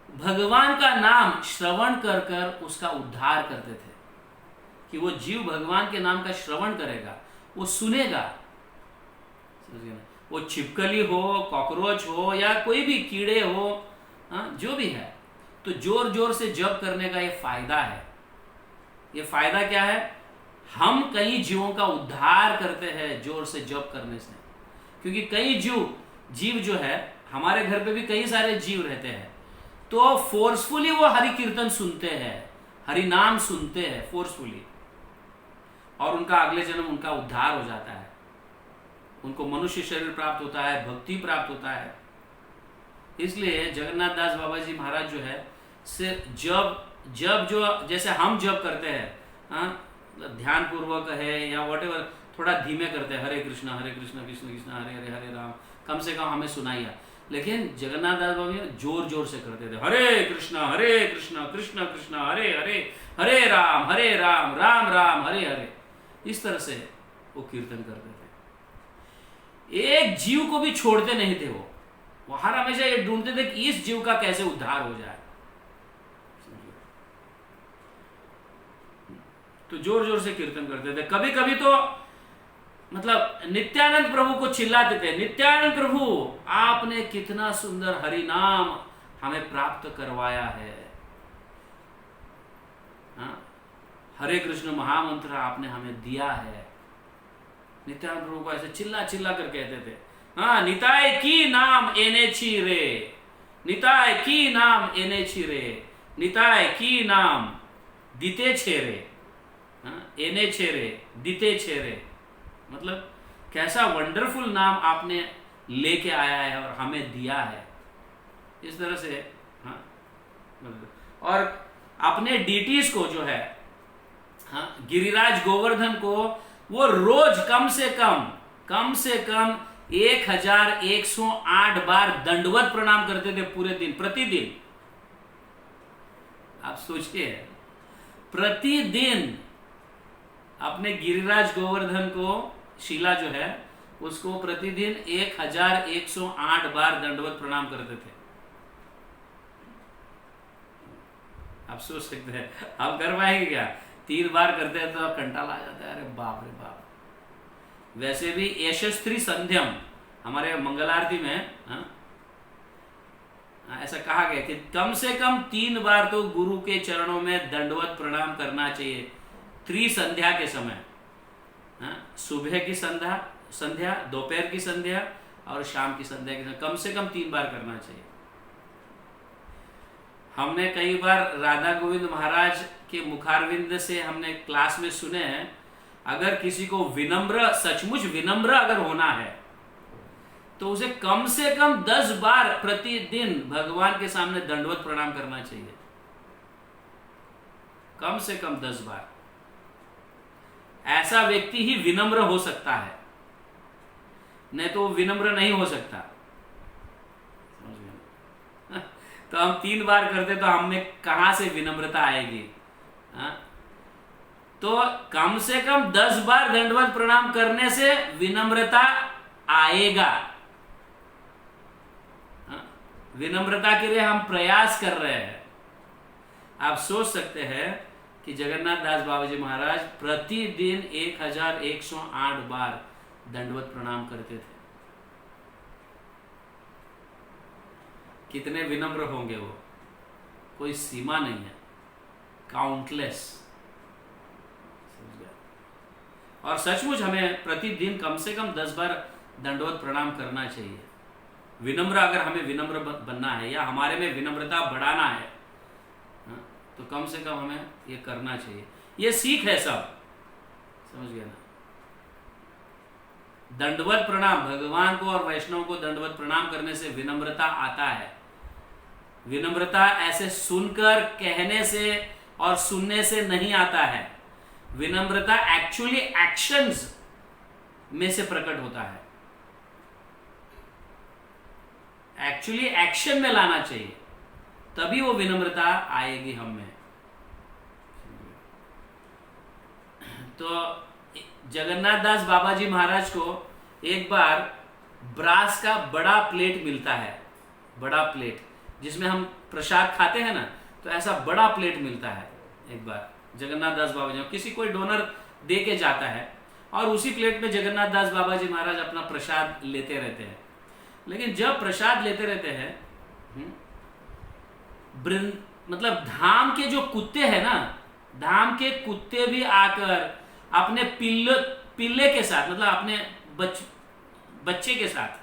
भगवान का नाम श्रवण कर कर उसका उद्धार करते थे। कि वो जीव भगवान के नाम का श्रवण करेगा, वो सुनेगा। वो छिपकली हो, कॉकरोच हो, या कोई भी कीड़े हो, जो भी है, तो जोर जोर से जप करने का ये फायदा है। ये फायदा क्या है? हम कई जीवों का उद्धार करते हैं जोर से जप करने से। क्योंकि कई जीव जो है, हमारे घर पे भी कई सारे जीव रहते हैं, तो फोर्सफुली वो हरि कीर्तन सुनते हैं, हरि नाम सुनते हैं फोर्सफुली, और उनका अगले जन्म उनका उद्धार हो जाता है। उनको मनुष्य शरीर प्राप्त होता है, भक्ति प्राप्त होता है। इसलिए जगन्नाथ दास बाबा जी महाराज जो है, सिर्फ जब जो जैसे हम जप करते हैं, ध्यान पूर्वक है या व्हाटएवर, थोड़ा धीमे करते हैं, हरे कृष्णा कृष्ण कृष्ण हरे हरे, हरे राम, कम से कम हमें सुनाइए। लेकिन जगन्नाथ दास बाबा जोर जोर से करते थे, हरे कृष्णा कृष्ण कृष्ण हरे हरे, हरे राम राम राम हरे हरे। इस तरह से वो कीर्तन करते थे। एक जीव को भी छोड़ते नहीं थे वो हर हमेशा ये ढूंढते थे कि इस जीव का कैसे उद्धार हो जाए। तो जोर जोर से कीर्तन करते थे। कभी कभी तो मतलब नित्यानंद प्रभु को चिल्लाते थे, नित्यानंद प्रभु आपने कितना सुंदर हरि नाम हमें प्राप्त करवाया है, हरे कृष्ण महामंत्र आपने हमें दिया है। नित्यानंद प्रभु को ऐसे चिल्ला चिल्ला कर कहते थे, निताय की नाम एने छी रे, निताय की नाम एने छी रे, निताय की नाम दीते छे रे, एने छे रे दीते छे रे। मतलब कैसा वंडरफुल नाम आपने लेके आया है और हमें दिया है। इस तरह से और अपने डीटीज को जो है, गिरिराज गोवर्धन को वो रोज कम से कम 1108 बार दंडवत प्रणाम करते थे पूरे दिन, प्रतिदिन। आप सोचिए, प्रतिदिन अपने गिरिराज गोवर्धन को, शीला जो है उसको प्रतिदिन 1108 बार दंडवत प्रणाम करते थे। आप सोच सकते हैं आप कर पाएंगे क्या? 3 बार करते हैं तो कंटाला आ जाता है, अरे बाप रे बाप। वैसे भी यशस्त्री संध्यम हमारे मंगल आरती में ऐसा कहा गया कि कम से कम 3 बार तो गुरु के चरणों में दंडवत प्रणाम करना चाहिए। त्रिसंध्या के समय, सुबह की संध्या, दोपहर की संध्या और शाम की संध्या के समय कम से कम 3 बार करना चाहिए। हमने कई बार राधा गोविंद महाराज के मुखारविंद से हमने क्लास में सुने हैं, अगर किसी को विनम्र, सचमुच विनम्र अगर होना है तो उसे कम से कम 10 बार प्रतिदिन भगवान के सामने दंडवत प्रणाम करना चाहिए। कम से कम 10 बार। ऐसा व्यक्ति ही विनम्र हो सकता है, नहीं तो विनम्र नहीं हो सकता। तो हम 3 बार करते तो हमें कहां से विनम्रता आएगी? तो कम से कम 10 बार दंडवत प्रणाम करने से विनम्रता आएगा। विनम्रता के लिए हम प्रयास कर रहे हैं। आप सोच सकते हैं कि जगन्नाथ दास बाबा जी महाराज प्रतिदिन 1108 बार दंडवत प्रणाम करते थे। कितने विनम्र होंगे वो, कोई सीमा नहीं है, काउंटलेस। और सचमुच हमें प्रतिदिन कम से कम 10 बार दंडवत प्रणाम करना चाहिए। विनम्र, अगर हमें विनम्र बनना है या हमारे में विनम्रता बढ़ाना है, तो कम से कम हमें ये करना चाहिए। ये सीख है सब, समझ गए ना। दंडवत प्रणाम, भगवान को और वैष्णव को दंडवत प्रणाम करने से विनम्रता आता है। विनम्रता ऐसे सुनकर, कहने से और सुनने से नहीं आता है। विनम्रता एक्चुअली एक्शंस में से प्रकट होता है। एक्चुअली एक्शन में लाना चाहिए, तभी वो विनम्रता आएगी हम में। तो जगन्नाथ दास बाबा जी महाराज को एक बार ब्रास का बड़ा प्लेट मिलता है, बड़ा प्लेट जिसमें हम प्रसाद खाते हैं ना, तो ऐसा बड़ा प्लेट मिलता है। एक बार जगन्नाथ दास बाबा जी, किसी कोई डोनर दे के जाता है और उसी प्लेट में जगन्नाथ दास बाबा जी महाराज अपना प्रसाद लेते रहते हैं। लेकिन जब प्रसाद लेते रहते हैं, मतलब धाम के जो कुत्ते हैं ना, धाम के कुत्ते भी आकर अपने पिल्ले के साथ, मतलब अपने बच्चे के साथ,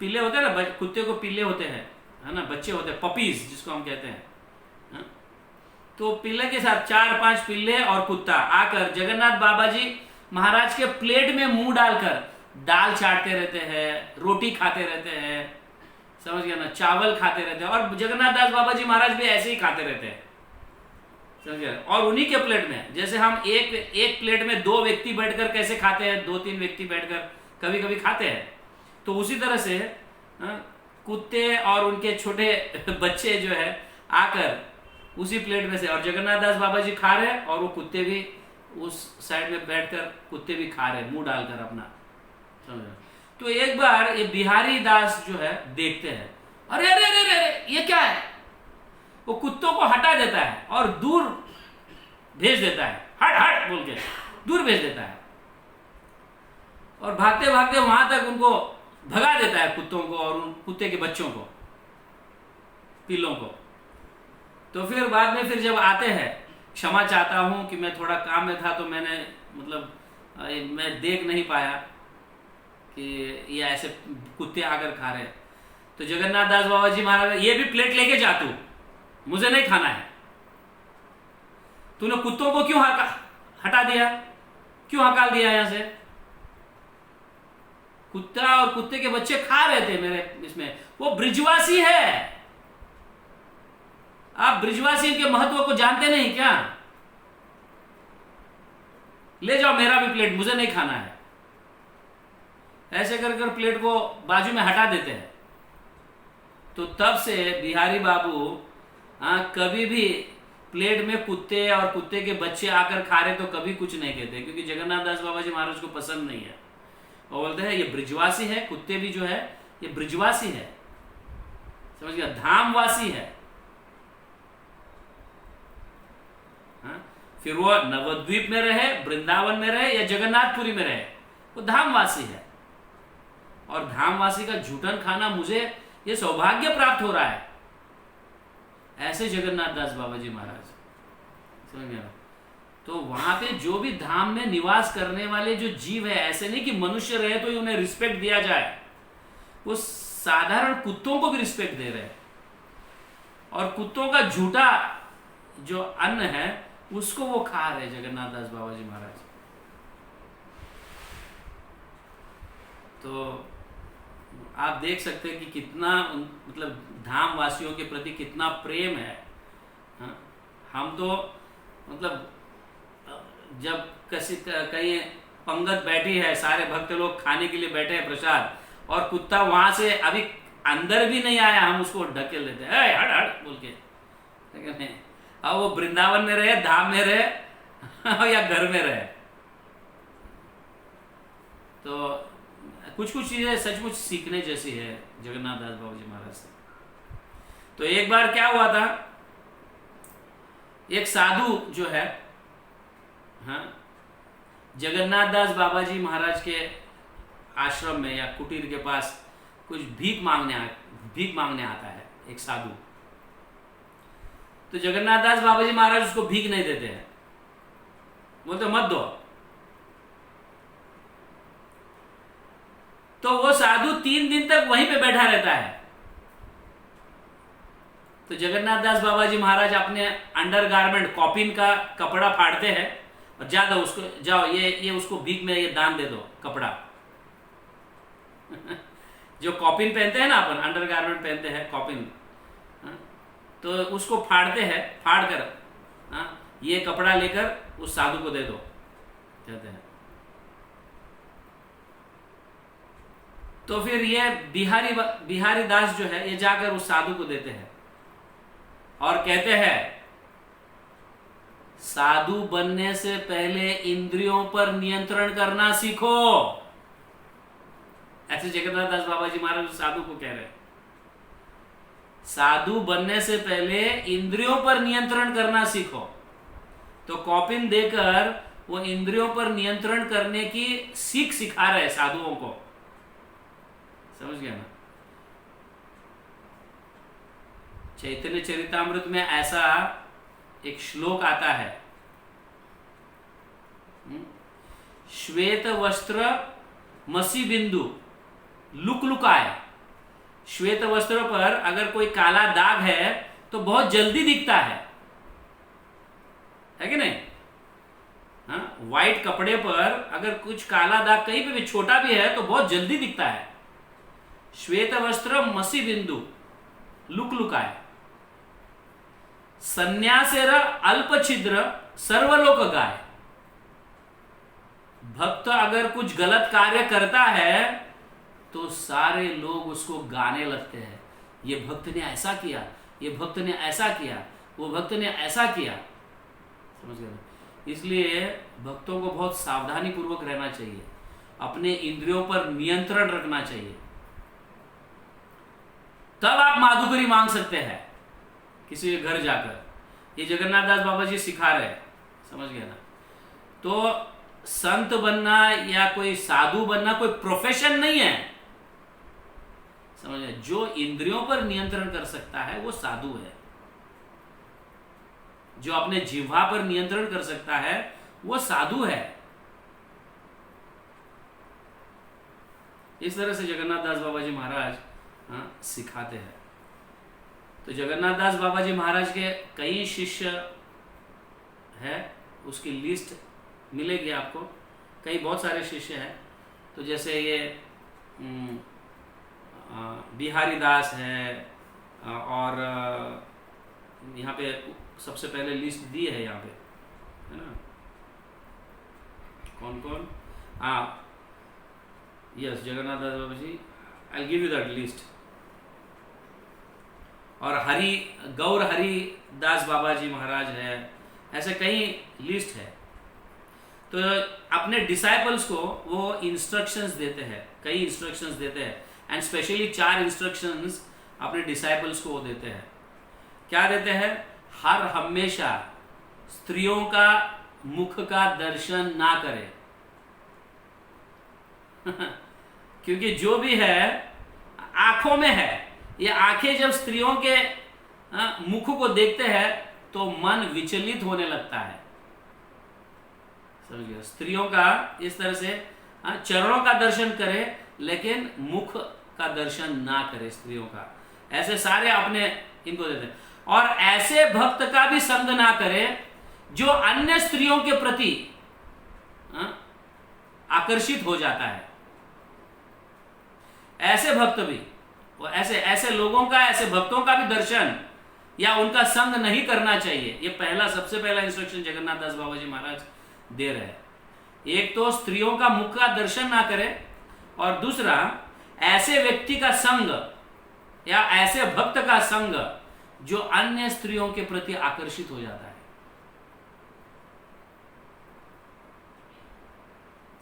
पिल्ले होते हैं ना, कुत्ते को पिल्ले होते हैं, है ना, बच्चे होते हैं, पपीज जिसको हम कहते हैं। तो पिल्ले के साथ 4-5 पिल्ले और कुत्ता आकर जगन्नाथ बाबा जी महाराज के प्लेट में मुंह डालकर दाल चाटते रहते हैं, रोटी खाते रहते हैं, समझ गया ना, चावल खाते रहते हैं। और जगन्नाथ दास बाबा जी महाराज भी ऐसे ही खाते रहते हैं, समझ गया। और उन्हीं के प्लेट में, जैसे हम एक प्लेट में 2 व्यक्ति बैठकर कैसे खाते हैं, 2-3 व्यक्ति बैठकर कभी कभी खाते हैं, तो उसी तरह से कुत्ते और उनके छोटे बच्चे जो है आकर उसी प्लेट में से, और जगन्नाथ दास बाबा जी खा रहे हैं और वो कुत्ते भी उस साइड में बैठकर कुत्ते भी खा रहे हैं, मुंह डालकर अपना, समझ। तो एक बार ये बिहारी दास जो है देखते हैं, अरे अरे अरे अरे ये क्या है, वो कुत्तों को हटा देता है और दूर भेज देता है, हट हट बोल के दूर भेज देता है, और भागते भागते वहां तक उनको भगा देता है, कुत्तों को और उन कुत्ते के बच्चों को, पिल्लों को। तो फिर बाद में फिर जब आते हैं, क्षमा चाहता हूं कि मैं थोड़ा काम में था, तो मैंने मतलब मैं देख नहीं पाया कि ये ऐसे कुत्ते आकर खा रहे। तो जगन्नाथ दास बाबा जी महाराज, ये भी प्लेट लेके जा, तू, मुझे नहीं खाना है, तूने कुत्तों को क्यों हटा दिया, क्यों हकाल दिया यहां से। कुत्ता और कुत्ते के बच्चे खा रहे थे मेरे इसमें, वो ब्रिजवासी है। आप ब्रिजवासी के महत्व को जानते नहीं क्या, ले जाओ मेरा भी प्लेट, मुझे नहीं खाना है। ऐसे कर कर प्लेट को बाजू में हटा देते हैं। तो तब से बिहारी बाबू कभी भी प्लेट में कुत्ते और कुत्ते के बच्चे आकर खा रहे तो कभी कुछ नहीं कहते, क्योंकि जगन्नाथ दास बाबा जी महाराज को पसंद नहीं है। वो बोलते हैं ये ब्रिजवासी है, कुत्ते भी जो है ये ब्रिजवासी है, समझ गया, धामवासी है। फिर वो नवद्वीप में रहे, वृंदावन में रहे या जगन्नाथपुरी में रहे, वो धामवासी है। और धामवासी का झूठन खाना मुझे ये सौभाग्य प्राप्त हो रहा है, ऐसे जगन्नाथ दास बाबा जी महाराज, समझ गया। तो वहां पे जो भी धाम में निवास करने वाले जो जीव है, ऐसे नहीं कि मनुष्य रहे तो उन्हें रिस्पेक्ट दिया जाए, वो साधारण कुत्तों को भी रिस्पेक्ट दे रहे हैं। और कुत्तों का झूठा जो अन्न है उसको वो खा रहे जगन्नाथ दास बाबा जी महाराज। तो आप देख सकते हैं कि कितना मतलब धाम वासियों के प्रति कितना प्रेम है। हम तो मतलब जब कहीं पंगत बैठी है, सारे भक्त लोग खाने के लिए बैठे हैं प्रसाद, और कुत्ता वहां से अभी अंदर भी नहीं आया, हम उसको ढकेल देते हैं, हट हट बोल के। अब वो वृंदावन में रहे, धाम में रहे या घर में रहे, तो कुछ कुछ चीजें सचमुच सीखने जैसी है जगन्नाथ दास बाबा जी महाराज से। तो एक बार क्या हुआ था एक साधु जो है, हाँ, जगन्नाथ दास बाबा जी महाराज के आश्रम में या कुटीर के पास कुछ भीख मांगने आता है एक साधु। तो जगन्नाथ दास बाबा जी महाराज उसको भीख नहीं देते हैं, बोलते मत दो। तो वो साधु 3 दिन तक वहीं पे बैठा रहता है। तो जगन्नाथ दास बाबा जी महाराज अपने अंडरगारमेंट कॉपिन का कपड़ा फाड़ते हैं और जाओ उसको, जाओ ये उसको भीख में ये दान दे दो कपड़ा। जो कॉपिन पहनते हैं ना, अपन अंडरगारमेंट पहनते हैं कॉपिन, तो उसको फाड़ते हैं, फाड़ कर ये कपड़ा लेकर उस साधु को दे दो कहते हैं। तो फिर ये बिहारी दास जो है ये जाकर उस साधु को देते हैं और कहते हैं साधु बनने से पहले इंद्रियों पर नियंत्रण करना सीखो। ऐसे जगन्नाथ दास बाबा जी महाराज साधु को कह रहे हैं, साधु बनने से पहले इंद्रियों पर नियंत्रण करना सीखो। तो कॉपिन देकर वो इंद्रियों पर नियंत्रण करने की सीख सिखा रहे साधुओं को। समझ गया ना? चैतन्य चरितामृत में ऐसा एक श्लोक आता है, श्वेत वस्त्र मसी बिंदु लुकलुकाए। श्वेत वस्त्र पर अगर कोई काला दाग है तो बहुत जल्दी दिखता है कि नहीं? व्हाइट कपड़े पर अगर कुछ काला दाग कहीं पे भी छोटा भी है तो बहुत जल्दी दिखता है। श्वेत वस्त्र मसी बिंदु लुकलुकाए, संन्यासेर अल्प छिद्र सर्वलोक गाय। भक्त अगर कुछ गलत कार्य करता है तो सारे लोग उसको गाने लगते हैं, ये भक्त ने ऐसा किया, ये भक्त ने ऐसा किया, वो भक्त ने ऐसा किया। समझ गए? इसलिए भक्तों को बहुत सावधानी पूर्वक रहना चाहिए, अपने इंद्रियों पर नियंत्रण रखना चाहिए, तब आप माधुकरी मांग सकते हैं किसी के घर जाकर। ये जगन्नाथ दास बाबा जी सिखा रहे हैं। समझ गया ना? तो संत बनना या कोई साधु बनना कोई प्रोफेशन नहीं है। समझ गए? जो इंद्रियों पर नियंत्रण कर सकता है वो साधु है। जो अपने जिह्वा पर नियंत्रण कर सकता है वो साधु है। इस तरह से जगन्नाथ दास बाबा जी महाराज सिखाते हैं। तो जगन्नाथ दास बाबा जी महाराज के कई शिष्य है, उसकी लिस्ट मिलेगी आपको। कई बहुत सारे शिष्य हैं। तो जैसे ये बिहारी दास है, और यहाँ पे सबसे पहले लिस्ट दी है यहाँ पे, है ना? कौन कौन? Yes, Jagannath Das Baba ji, I give you that list. और गौर हरि दास बाबा जी महाराज है। ऐसे कई लिस्ट है। तो अपने डिसाइपल्स को वो इंस्ट्रक्शंस देते हैं, कई इंस्ट्रक्शंस देते हैं, एंड स्पेशली 4 इंस्ट्रक्शंस अपने डिसाइपल्स को वो देते हैं। क्या देते हैं? हर हमेशा स्त्रियों का मुख का दर्शन ना करें। क्योंकि जो भी है आंखों में है। ये आंखें जब स्त्रियों के मुख को देखते हैं तो मन विचलित होने लगता है। समझिए? स्त्रियों का इस तरह से चरणों का दर्शन करे लेकिन मुख का दर्शन ना करे स्त्रियों का। ऐसे सारे अपने इनको देते हैं। और ऐसे भक्त का भी संग ना करे जो अन्य स्त्रियों के प्रति आकर्षित हो जाता है। ऐसे भक्त भी, ऐसे लोगों का, ऐसे भक्तों का भी दर्शन या उनका संग नहीं करना चाहिए। ये सबसे पहला इंस्ट्रक्शन जगन्नाथ दास बाबा जी महाराज दे रहे हैं। एक तो स्त्रियों का मुख का दर्शन ना करे, और दूसरा ऐसे व्यक्ति का संग या ऐसे भक्त का संग जो अन्य स्त्रियों के प्रति आकर्षित हो जाता है।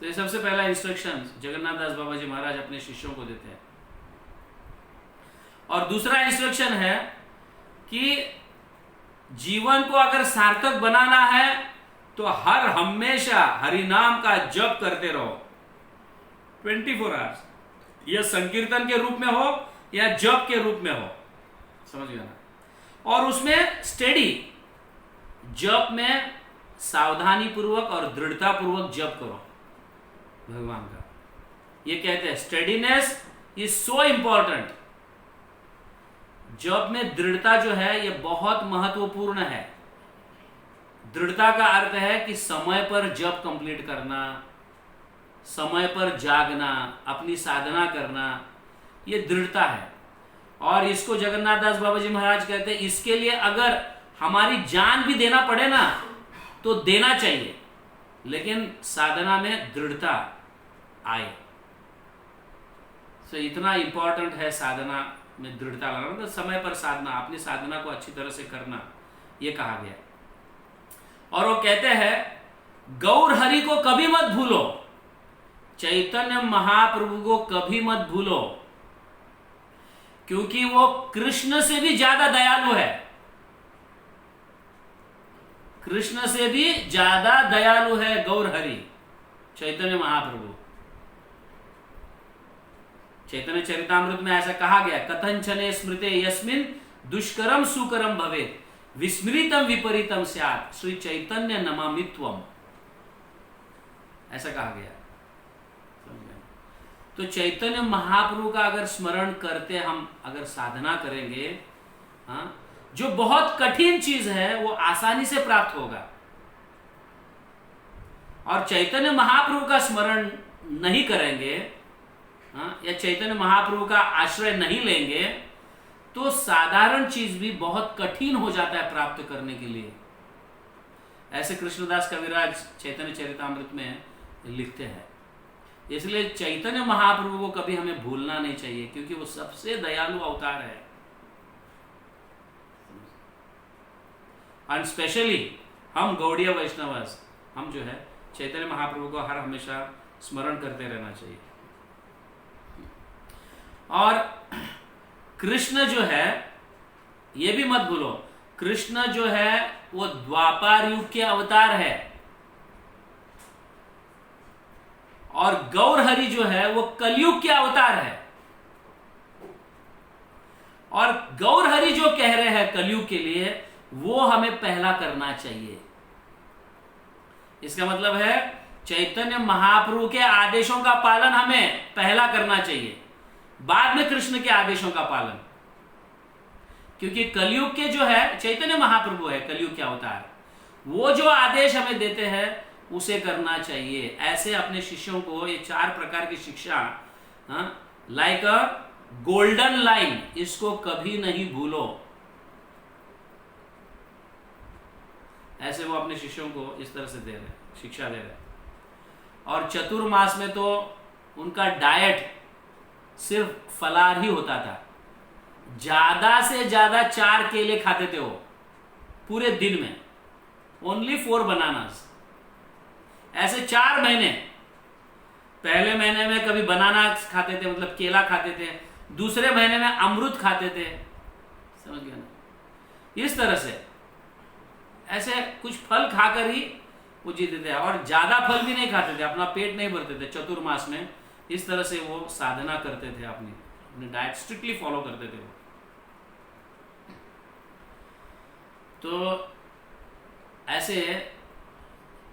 तो ये सबसे पहला इंस्ट्रक्शन जगन्नाथ दास बाबा जी महाराज अपने शिष्यों को देते हैं। और दूसरा इंस्ट्रक्शन है कि जीवन को अगर सार्थक बनाना है तो हर हमेशा हरि नाम का जप करते रहो 24 आवर्स। यह संकीर्तन के रूप में हो या जप के रूप में हो, समझ गया ना। और उसमें स्टेडी, जप में सावधानी पूर्वक और दृढ़ता पूर्वक जप करो भगवान का। ये कहते हैं स्टेडीनेस इज सो इंपॉर्टेंट। जप में दृढ़ता जो है ये बहुत महत्वपूर्ण है। दृढ़ता का अर्थ है कि समय पर जप कंप्लीट करना, समय पर जागना, अपनी साधना करना, ये दृढ़ता है। और इसको जगन्नाथ दास बाबा जी महाराज कहते हैं इसके लिए अगर हमारी जान भी देना पड़े ना तो देना चाहिए, लेकिन साधना में दृढ़ता आए। तो इतना इंपॉर्टेंट है साधना में दृढ़ता लाना, मतलब समय पर साधना, अपनी साधना को अच्छी तरह से करना, ये कहा गया। और वो कहते हैं गौर हरि को कभी मत भूलो, चैतन्य महाप्रभु को कभी मत भूलो, क्योंकि वो कृष्ण से भी ज्यादा दयालु है। कृष्ण से भी ज्यादा दयालु है गौर हरि, चैतन्य महाप्रभु। चैतन्य चरितामृत में ऐसा कहा गया, कथंचने स्मृते यस्मिन दुष्करम सुकरम भवेत् विस्मृतम विपरीतम स्यात् श्री चैतन्य नमामित्वम, ऐसा कहा गया। तो चैतन्य महाप्रभु का अगर स्मरण करते हम अगर साधना करेंगे, हाँ, जो बहुत कठिन चीज है वो आसानी से प्राप्त होगा। और चैतन्य महाप्रभु का स्मरण नहीं करेंगे, हाँ, या चैतन्य महाप्रभु का आश्रय नहीं लेंगे तो साधारण चीज भी बहुत कठिन हो जाता है प्राप्त करने के लिए। ऐसे कृष्णदास कविराज चैतन्य चरितामृत में लिखते हैं। इसलिए चैतन्य महाप्रभु को कभी हमें भूलना नहीं चाहिए, क्योंकि वो सबसे दयालु अवतार है। एंड स्पेशली हम गौड़ीय वैष्णवस, हम जो है चैतन्य महाप्रभु को हर हमेशा स्मरण करते रहना चाहिए। और कृष्ण जो है, ये भी मत भूलो, कृष्ण जो है वो द्वापर युग के अवतार है, और गौर हरि जो है वो कलयुग के अवतार है। और गौर हरि जो कह रहे हैं कलयुग के लिए, वो हमें पहला करना चाहिए। इसका मतलब है चैतन्य महाप्रभु के आदेशों का पालन हमें पहला करना चाहिए, बाद में कृष्ण के आदेशों का पालन। क्योंकि कलयुग के जो है चैतन्य महाप्रभु है, कलयुग के अवतार, वो जो आदेश हमें देते हैं उसे करना चाहिए। ऐसे अपने शिष्यों को ये 4 प्रकार की शिक्षा, लाइक अ गोल्डन लाइन, इसको कभी नहीं भूलो। ऐसे वो अपने शिष्यों को इस तरह से दे रहे, शिक्षा दे रहे। और चतुर्मास में तो उनका डाइट सिर्फ फलाहार ही होता था। ज्यादा से ज्यादा 4 केले खाते थे वो पूरे दिन में, ओनली 4 बनानास। ऐसे 4 महीने, पहले महीने में कभी बनाना खाते थे, मतलब केला खाते थे, दूसरे महीने में अमृत खाते थे, समझ गया ना। इस तरह से ऐसे कुछ फल खाकर ही वो जीते थे, और ज्यादा फल भी नहीं खाते थे, अपना पेट नहीं भरते थे चतुर्मास में। इस तरह से वो साधना करते थे, अपनी डाइट स्ट्रिक्टली फॉलो करते थे वो। तो ऐसे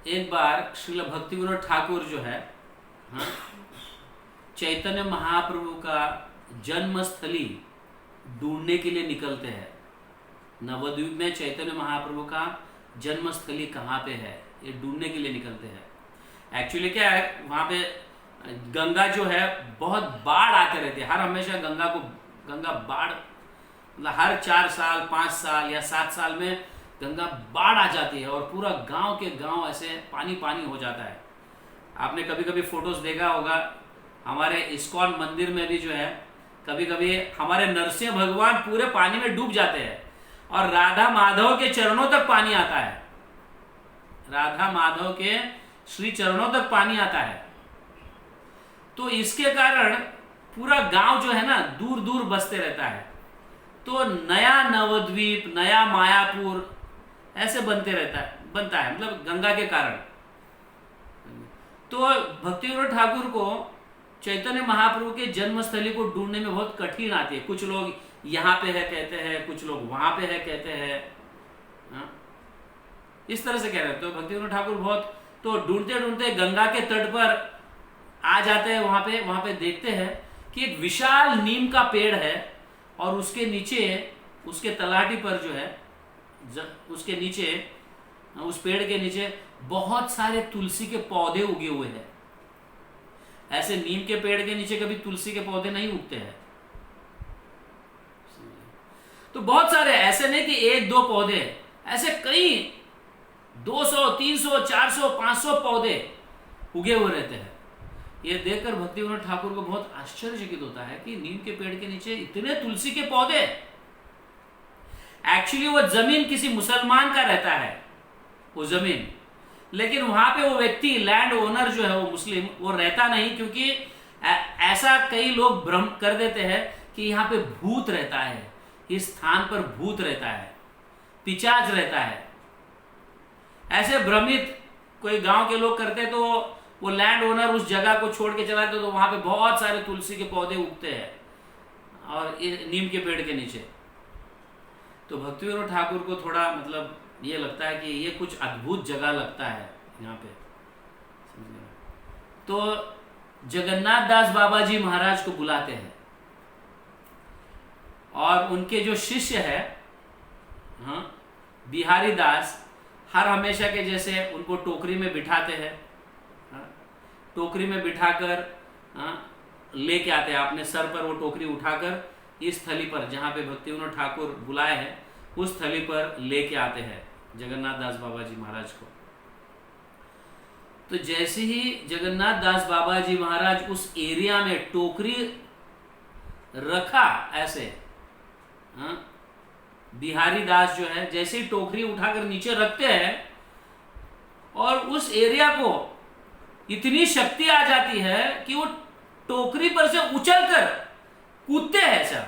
एक बार श्रील भक्ति विनोद ठाकुर जो है, हाँ, चैतन्य महाप्रभु का जन्मस्थली ढूंढने के लिए निकलते हैं। नवद्वीप में चैतन्य महाप्रभु का जन्मस्थली कहाँ पे है, ये ढूंढने के लिए निकलते हैं। एक्चुअली क्या है, वहाँ पे गंगा जो है बहुत बाढ़ आते रहती है, हर हमेशा गंगा बाढ़, मतलब हर 4 साल 5 साल या 7 साल में गंगा बाढ़ आ जाती है, और पूरा गांव के गांव ऐसे पानी पानी हो जाता है। आपने कभी कभी फोटोज देखा होगा, हमारे इस्कॉन मंदिर में भी जो है कभी कभी हमारे नरसिंह भगवान पूरे पानी में डूब जाते हैं, और राधा माधव के चरणों तक पानी आता है, राधा माधव के श्री चरणों तक पानी आता है। तो इसके कारण पूरा गांव जो है ना दूर दूर बसते रहता है। तो नया नवद्वीप, नया मायापुर ऐसे बनता है मतलब गंगा के कारण। तो भक्ति विनोद ठाकुर को चैतन्य महाप्रभु के जन्मस्थली को ढूंढने में बहुत कठिन आती है। कुछ लोग यहाँ पे है कहते हैं, कुछ लोग वहां पे है कहते हैं, इस तरह से कह रहे हैं। तो भक्ति विनोद ठाकुर बहुत तो ढूंढते ढूंढते गंगा के तट पर आ जाते हैं। वहां पे देखते हैं कि एक विशाल नीम का पेड़ है और उसके नीचे, उसके तलाटी पर जो है, उसके नीचे, उस पेड़ के नीचे बहुत सारे तुलसी के पौधे उगे हुए हैं। ऐसे नीम के पेड़ के नीचे कभी तुलसी के पौधे नहीं उगते हैं। तो बहुत सारे, ऐसे नहीं कि एक दो पौधे, ऐसे कई 200, 300, 400, 500 पौधे उगे हुए रहते हैं। ये देखकर भक्ति विनोद ठाकुर को बहुत आश्चर्यचकित होता है कि नीम के पेड़ के नीचे इतने तुलसी के पौधे। एक्चुअली वो जमीन किसी मुसलमान का रहता है, वो जमीन, लेकिन वहां पे वो व्यक्ति, लैंड ओनर जो है वो मुस्लिम, वो रहता नहीं, क्योंकि ऐसा कई लोग भ्रम कर देते हैं कि यहाँ पे भूत रहता है, इस स्थान पर भूत रहता है, पिशाच रहता है। ऐसे भ्रमित कोई गांव के लोग करते, तो वो लैंड ओनर उस जगह को छोड़ के चला जाता, तो वहां पे बहुत सारे तुलसी के पौधे उगते हैं और नीम के पेड़ के नीचे। तो भक्ति विनोद ठाकुर को थोड़ा मतलब ये लगता है कि ये कुछ अद्भुत जगह लगता है यहाँ पे। तो जगन्नाथ दास बाबा जी महाराज को बुलाते हैं और उनके जो शिष्य है, बिहारी दास, हर हमेशा के जैसे उनको टोकरी में बिठाते हैं। टोकरी में बिठाकर लेके आते हैं, अपने सर पर वो टोकरी उठाकर इस स्थली पर जहाँ पे भक्ति विनोद ठाकुर बुलाए हैं, उस स्थली पर लेके आते हैं जगन्नाथ दास बाबा जी महाराज को। तो जैसे ही जगन्नाथ दास बाबा जी महाराज उस एरिया में टोकरी रखा, ऐसे बिहारी दास जो है जैसे ही टोकरी उठाकर नीचे रखते हैं और उस एरिया को इतनी शक्ति आ जाती है कि वो टोकरी पर से उछलकर कूदते हैं। ऐसा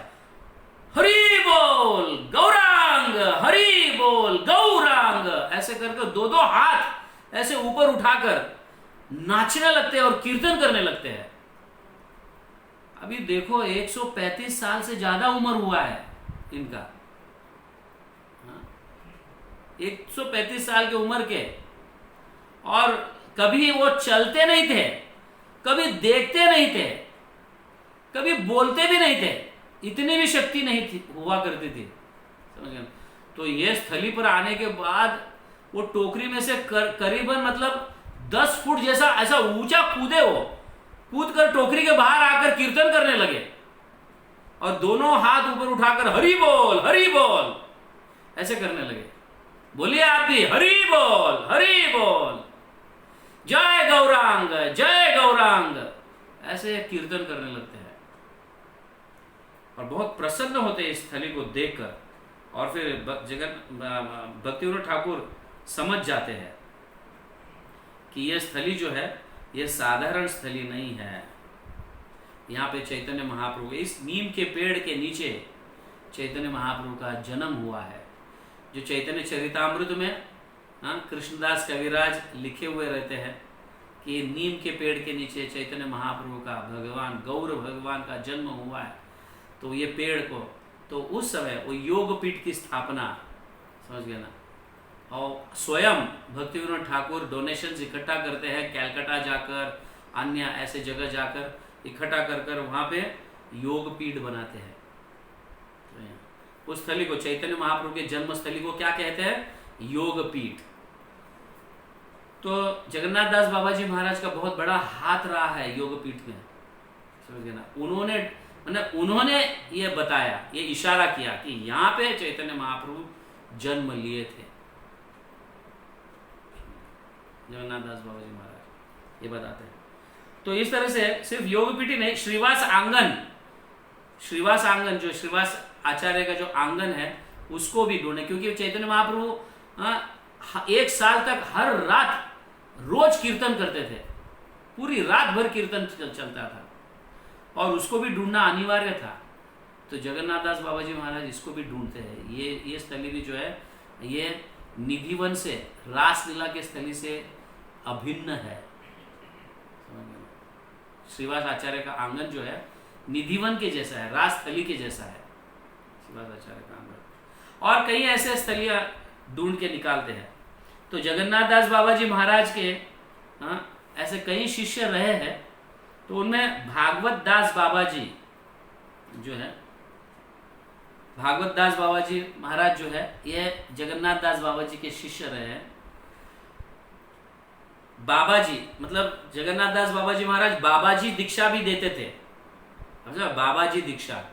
हरि बोल गौरांग, हरि बोल गौरांग, ऐसे करके दो दो हाथ ऐसे ऊपर उठाकर नाचने लगते हैं और कीर्तन करने लगते हैं। अभी देखो 135 साल से ज्यादा उम्र हुआ है इनका, 135 साल की उम्र के, और कभी वो चलते नहीं थे, कभी देखते नहीं थे, कभी बोलते भी नहीं थे, इतनी भी शक्ति नहीं थी, हुआ करती थी, समझ गए। तो ये स्थली पर आने के बाद वो टोकरी में से करीबन मतलब 10 फुट जैसा ऐसा ऊंचा कूदे, वो कूद कर टोकरी के बाहर आकर कीर्तन करने लगे और दोनों हाथ ऊपर उठाकर हरि बोल ऐसे करने लगे। बोलिए आप भी हरि बोल, जय गौरांग, ऐसे कीर्तन करने लगते हैं और बहुत प्रसन्न होते हैं इस स्थली को देखकर। और फिर भक्ति विनोद ठाकुर समझ जाते हैं कि यह स्थली जो है यह साधारण स्थली नहीं है। यहाँ पे चैतन्य महाप्रभु, इस नीम के पेड़ के नीचे चैतन्य महाप्रभु का जन्म हुआ है। जो चैतन्य चरितामृत में कृष्णदास कविराज लिखे हुए रहते हैं कि नीम के पेड़ के नीचे चैतन्य महाप्रभु का, भगवान गौर भगवान का जन्म हुआ है। तो ये पेड़ को, तो उस समय वो योगपीठ की स्थापना, समझ गए ना, और स्वयं भक्ति विनोद ठाकुर डोनेशंस इकट्ठा करते हैं, कैलकाटा जाकर, अन्य ऐसे जगह जाकर इकट्ठा कर वहाँ पे योगपीठ बनाते हैं। उस स्थली को, चैतन्य महाप्रभु के जन्म स्थली को क्या कहते हैं? योगपीठ। तो जगन्नाथ दास बाबा जी महाराज का बहुत बड़ा हाथ रहा है योगपीठ में, समझ गए ना। उन्होंने ये बताया, ये इशारा किया कि यहाँ पे चैतन्य महाप्रभु जन्म लिए थे। जगन्नाथ दास बाबा जी महाराज ये बताते हैं। तो इस तरह से सिर्फ योगपीठ ही नहीं, श्रीवास आंगन जो श्रीवास आचार्य का जो आंगन है उसको भी ढूंढे, क्योंकि चैतन्य महाप्रभु 1 साल तक हर रात रोज कीर्तन करते थे, पूरी रात भर कीर्तन चलता था और उसको भी ढूंढना अनिवार्य था। तो जगन्नाथ दास बाबा जी महाराज इसको भी ढूंढते हैं। ये स्थली भी जो है ये निधिवन से, रासलीला के स्थली से अभिन्न है। श्रीवास आचार्य का आंगन जो है निधिवन के जैसा है, रासस्थली के जैसा है श्रीवास आचार्य का आंगन। और कई ऐसे स्थलियां ढूंढ के निकालते हैं। तो जगन्नाथ दास बाबा जी महाराज के ऐसे कई शिष्य रहे हैं। तो उनमें भागवत दास बाबा जी जो है, भागवत दास बाबा जी महाराज जो है, ये जगन्नाथ दास बाबा जी के शिष्य रहे हैं। बाबा जी मतलब जगन्नाथ दास बाबा जी महाराज बाबा जी दीक्षा भी देते थे। अच्छा, बाबा जी दीक्षा,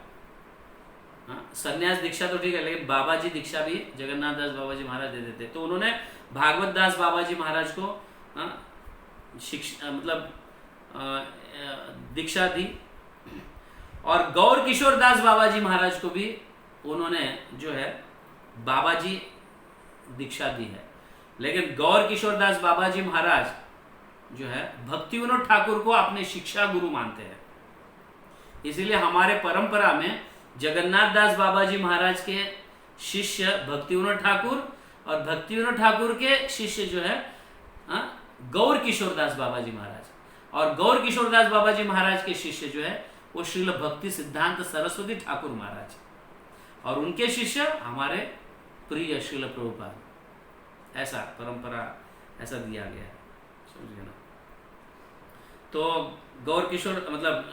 संन्यास दीक्षा तो ठीक है, लेकिन बाबा जी दीक्षा भी जगन्नाथ दास बाबा जी महाराज देते थे। तो उन्होंने भागवत दास बाबा जी महाराज को शिक्षा मतलब दीक्षा दी। और गौर किशोर दास बाबा जी महाराज को भी उन्होंने जो है बाबा जी दीक्षा दी है। लेकिन गौर किशोर दास बाबा जी महाराज जो है भक्ति विनोद ठाकुर को अपने शिक्षा गुरु मानते हैं। इसीलिए हमारे परंपरा में जगन्नाथ दास बाबा जी महाराज के शिष्य भक्ति विनोद ठाकुर और भक्ति विनोद ठाकुर के शिष्य जो है गौर किशोर दास बाबा जी महाराज, और गौर किशोर दास बाबा जी महाराज के शिष्य जो है वो श्रील भक्ति सिद्धांत सरस्वती ठाकुर महाराज, और उनके शिष्य हमारे प्रिय श्रील प्रभुपाद। ऐसा परंपरा ऐसा दिया गया है, समझिए ना। तो गौर किशोर मतलब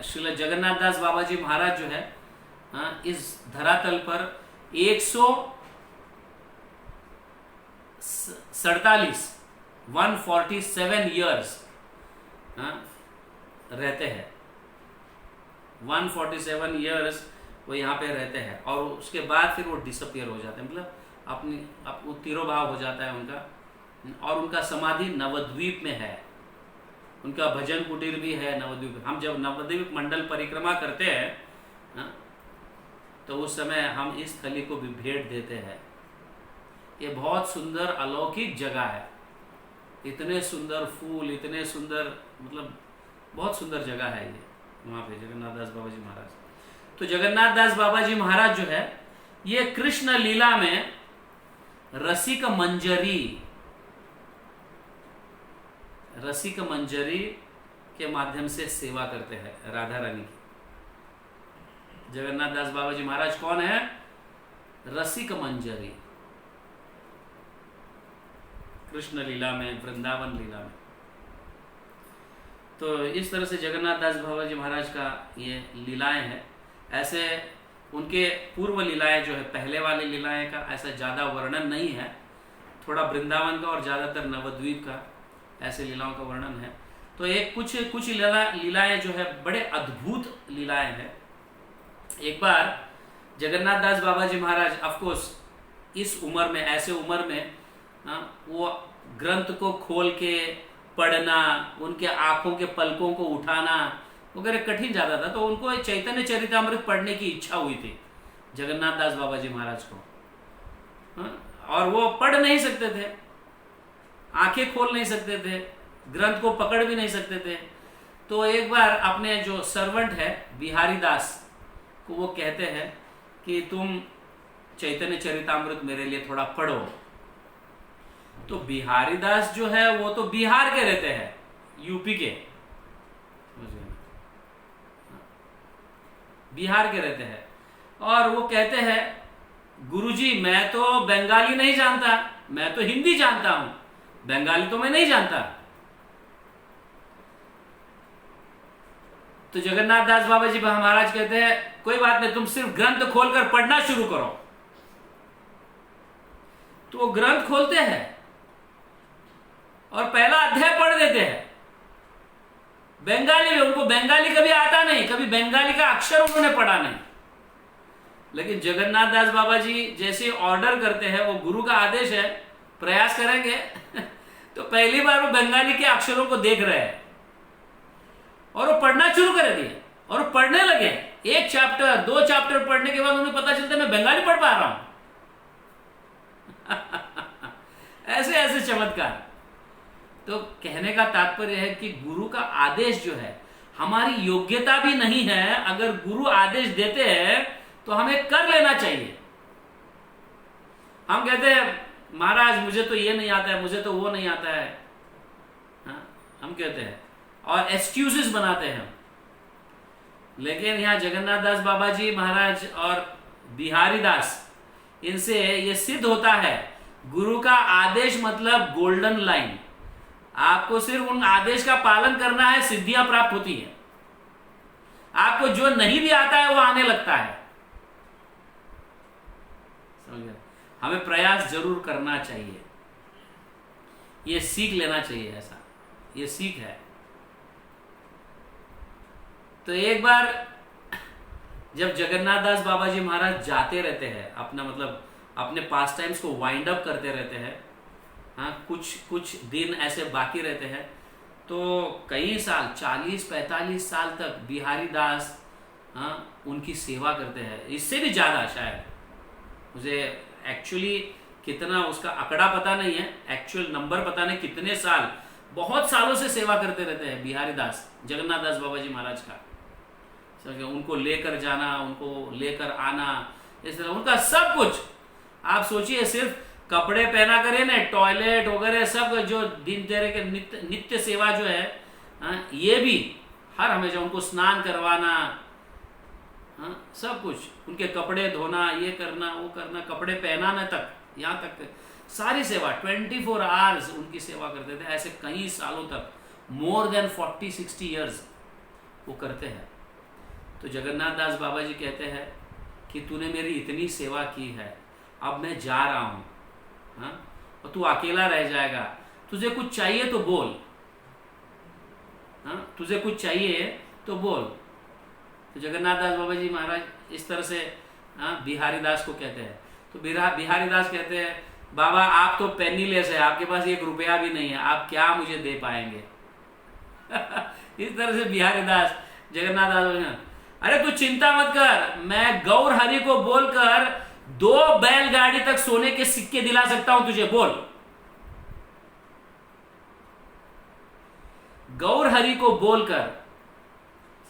श्रील जगन्नाथ दास बाबा जी महाराज जो है इस धरातल पर 147 ईयर्स रहते हैं। 147 ईयर्स वो यहाँ पे रहते हैं, और उसके बाद फिर वो डिसअपियर हो जाते हैं, मतलब अपनी तिरोभाव हो जाता है उनका। और उनका समाधि नवद्वीप में है, उनका भजन कुटीर भी है नवद्वीप। हम जब नवद्वीप मंडल परिक्रमा करते हैं तो उस समय हम इस स्थली को भी भेंट देते हैं। ये बहुत सुंदर अलौकिक जगह है, इतने सुंदर फूल, इतने सुंदर मतलब बहुत सुंदर जगह है ये वहाँ पे जगन्नाथ दास बाबा जी महाराज। तो जगन्नाथ दास बाबा जी महाराज जो है ये कृष्ण लीला में रसिक मंजरी के माध्यम से सेवा करते हैं राधा रानी की। जगन्नाथ दास बाबा जी महाराज कौन है? रसिक मंजरी, कृष्ण लीला में, वृंदावन लीला में। तो इस तरह से जगन्नाथ दास बाबा जी महाराज का ये लीलाएं हैं। ऐसे उनके पूर्व लीलाएं जो है, पहले वाली लीलाएं का ऐसा ज़्यादा वर्णन नहीं है, थोड़ा वृंदावन का और ज़्यादातर नवद्वीप का ऐसे लीलाओं का वर्णन है। तो एक कुछ लीलाएं जो है बड़े अद्भुत लीलाएं हैं। एक बार जगन्नाथ दास बाबा जी महाराज ऑफकोर्स इस उम्र में, ऐसे उम्र में वो ग्रंथ को खोल के पढ़ना, उनके आंखों के पलकों को उठाना वगैरह कठिन जाता था। तो उनको चैतन्य चरितामृत पढ़ने की इच्छा हुई थी जगन्नाथ दास बाबा जी महाराज को, और वो पढ़ नहीं सकते थे, आंखें खोल नहीं सकते थे, ग्रंथ को पकड़ भी नहीं सकते थे। तो एक बार अपने जो सर्वेंट है बिहारी दास को वो कहते हैं कि तुम चैतन्य चरितामृत मेरे लिए थोड़ा पढ़ो। तो बिहारी दास जो है वो तो बिहार के रहते हैं, यूपी के, बिहार के रहते हैं, और वो कहते हैं गुरुजी मैं तो बंगाली नहीं जानता, मैं तो हिंदी जानता हूं, बंगाली तो मैं नहीं जानता। तो जगन्नाथ दास बाबा जी महाराज कहते हैं कोई बात नहीं, तुम सिर्फ ग्रंथ खोलकर पढ़ना शुरू करो। तो वो ग्रंथ खोलते हैं और पहला अध्याय पढ़ देते हैं बंगाली में। उनको बंगाली कभी आता नहीं, कभी बंगाली का अक्षर उन्होंने पढ़ा नहीं। लेकिन जगन्नाथ दास बाबा जी जैसे ऑर्डर करते हैं, वो गुरु का आदेश है, प्रयास करेंगे तो पहली बार वो बंगाली के अक्षरों को देख रहे हैं और वो पढ़ना शुरू कर दिए और वो पढ़ने लगे। एक चैप्टर, 2 चैप्टर पढ़ने के बाद उन्हें पता चलता है मैं बंगाली पढ़ पा रहा हूं ऐसे ऐसे चमत्कार। तो कहने का तात्पर्य है कि गुरु का आदेश जो है, हमारी योग्यता भी नहीं है, अगर गुरु आदेश देते हैं तो हमें कर लेना चाहिए। हम कहते हैं महाराज मुझे तो ये नहीं आता है, मुझे तो वो नहीं आता है, हाँ, हम कहते हैं और एक्सक्यूजेस बनाते हैं हम। लेकिन यहाँ जगन्नाथ दास बाबा जी महाराज और बिहारी दास, इनसे ये सिद्ध होता है गुरु का आदेश मतलब गोल्डन लाइन। आपको सिर्फ उन आदेश का पालन करना है, सिद्धियां प्राप्त होती हैं। आपको जो नहीं भी आता है वो आने लगता है। समझ गए? हमें प्रयास जरूर करना चाहिए, ये सीख लेना चाहिए, ऐसा ये सीख है। तो एक बार जब जगन्नाथ दास बाबा जी महाराज जाते रहते हैं, अपना मतलब अपने पास टाइम्स को वाइंड अप करते रहते हैं, हाँ, कुछ दिन ऐसे बाकी रहते हैं, तो कई साल 40-45 साल तक बिहारी दास, हाँ, उनकी सेवा करते हैं, इससे भी ज़्यादा शायद, मुझे एक्चुअली कितना उसका आंकड़ा पता नहीं है, एक्चुअल नंबर पता नहीं, कितने साल, बहुत सालों से सेवा करते रहते हैं बिहारी दास जगन्नाथ दास बाबा जी महाराज का। उनको लेकर जाना, उनको लेकर आना, इस तरह उनका सब कुछ। आप सोचिए, सिर्फ कपड़े पहना करे ना, टॉयलेट वगैरह सब जो दिनचर्या के नित्य सेवा जो है, ये भी हर हमेशा उनको स्नान करवाना, सब कुछ, उनके कपड़े धोना, ये करना वो करना, कपड़े पहनाना तक, यहाँ तक सारी सेवा 24 आवर्स उनकी सेवा करते थे। ऐसे कई सालों तक, मोर देन 40-60 ईयर्स वो करते हैं। तो जगन्नाथ दास बाबा जी कहते हैं कि तूने मेरी इतनी सेवा की है, अब मैं जा रहा हूँ, हाँ, और तू अकेला रह जाएगा, तुझे कुछ चाहिए तो बोल, हाँ, तुझे कुछ चाहिए तो बोल। तो जगन्नाथ दास बाबा जी महाराज इस तरह से, हाँ, बिहारी दास को कहते हैं। तो बिहारी दास कहते हैं, बाबा आप तो पेनीलेस है, आपके पास 1 रुपया भी नहीं है, आप क्या मुझे दे पाएंगे? इस तरह से बिहारी दास जगन्नाथ दास, अरे तू चिंता मत कर, मैं गौर हरि को बोलकर 2 बैलगाड़ी तक सोने के सिक्के दिला सकता हूं तुझे, बोल। गौर हरि को बोलकर,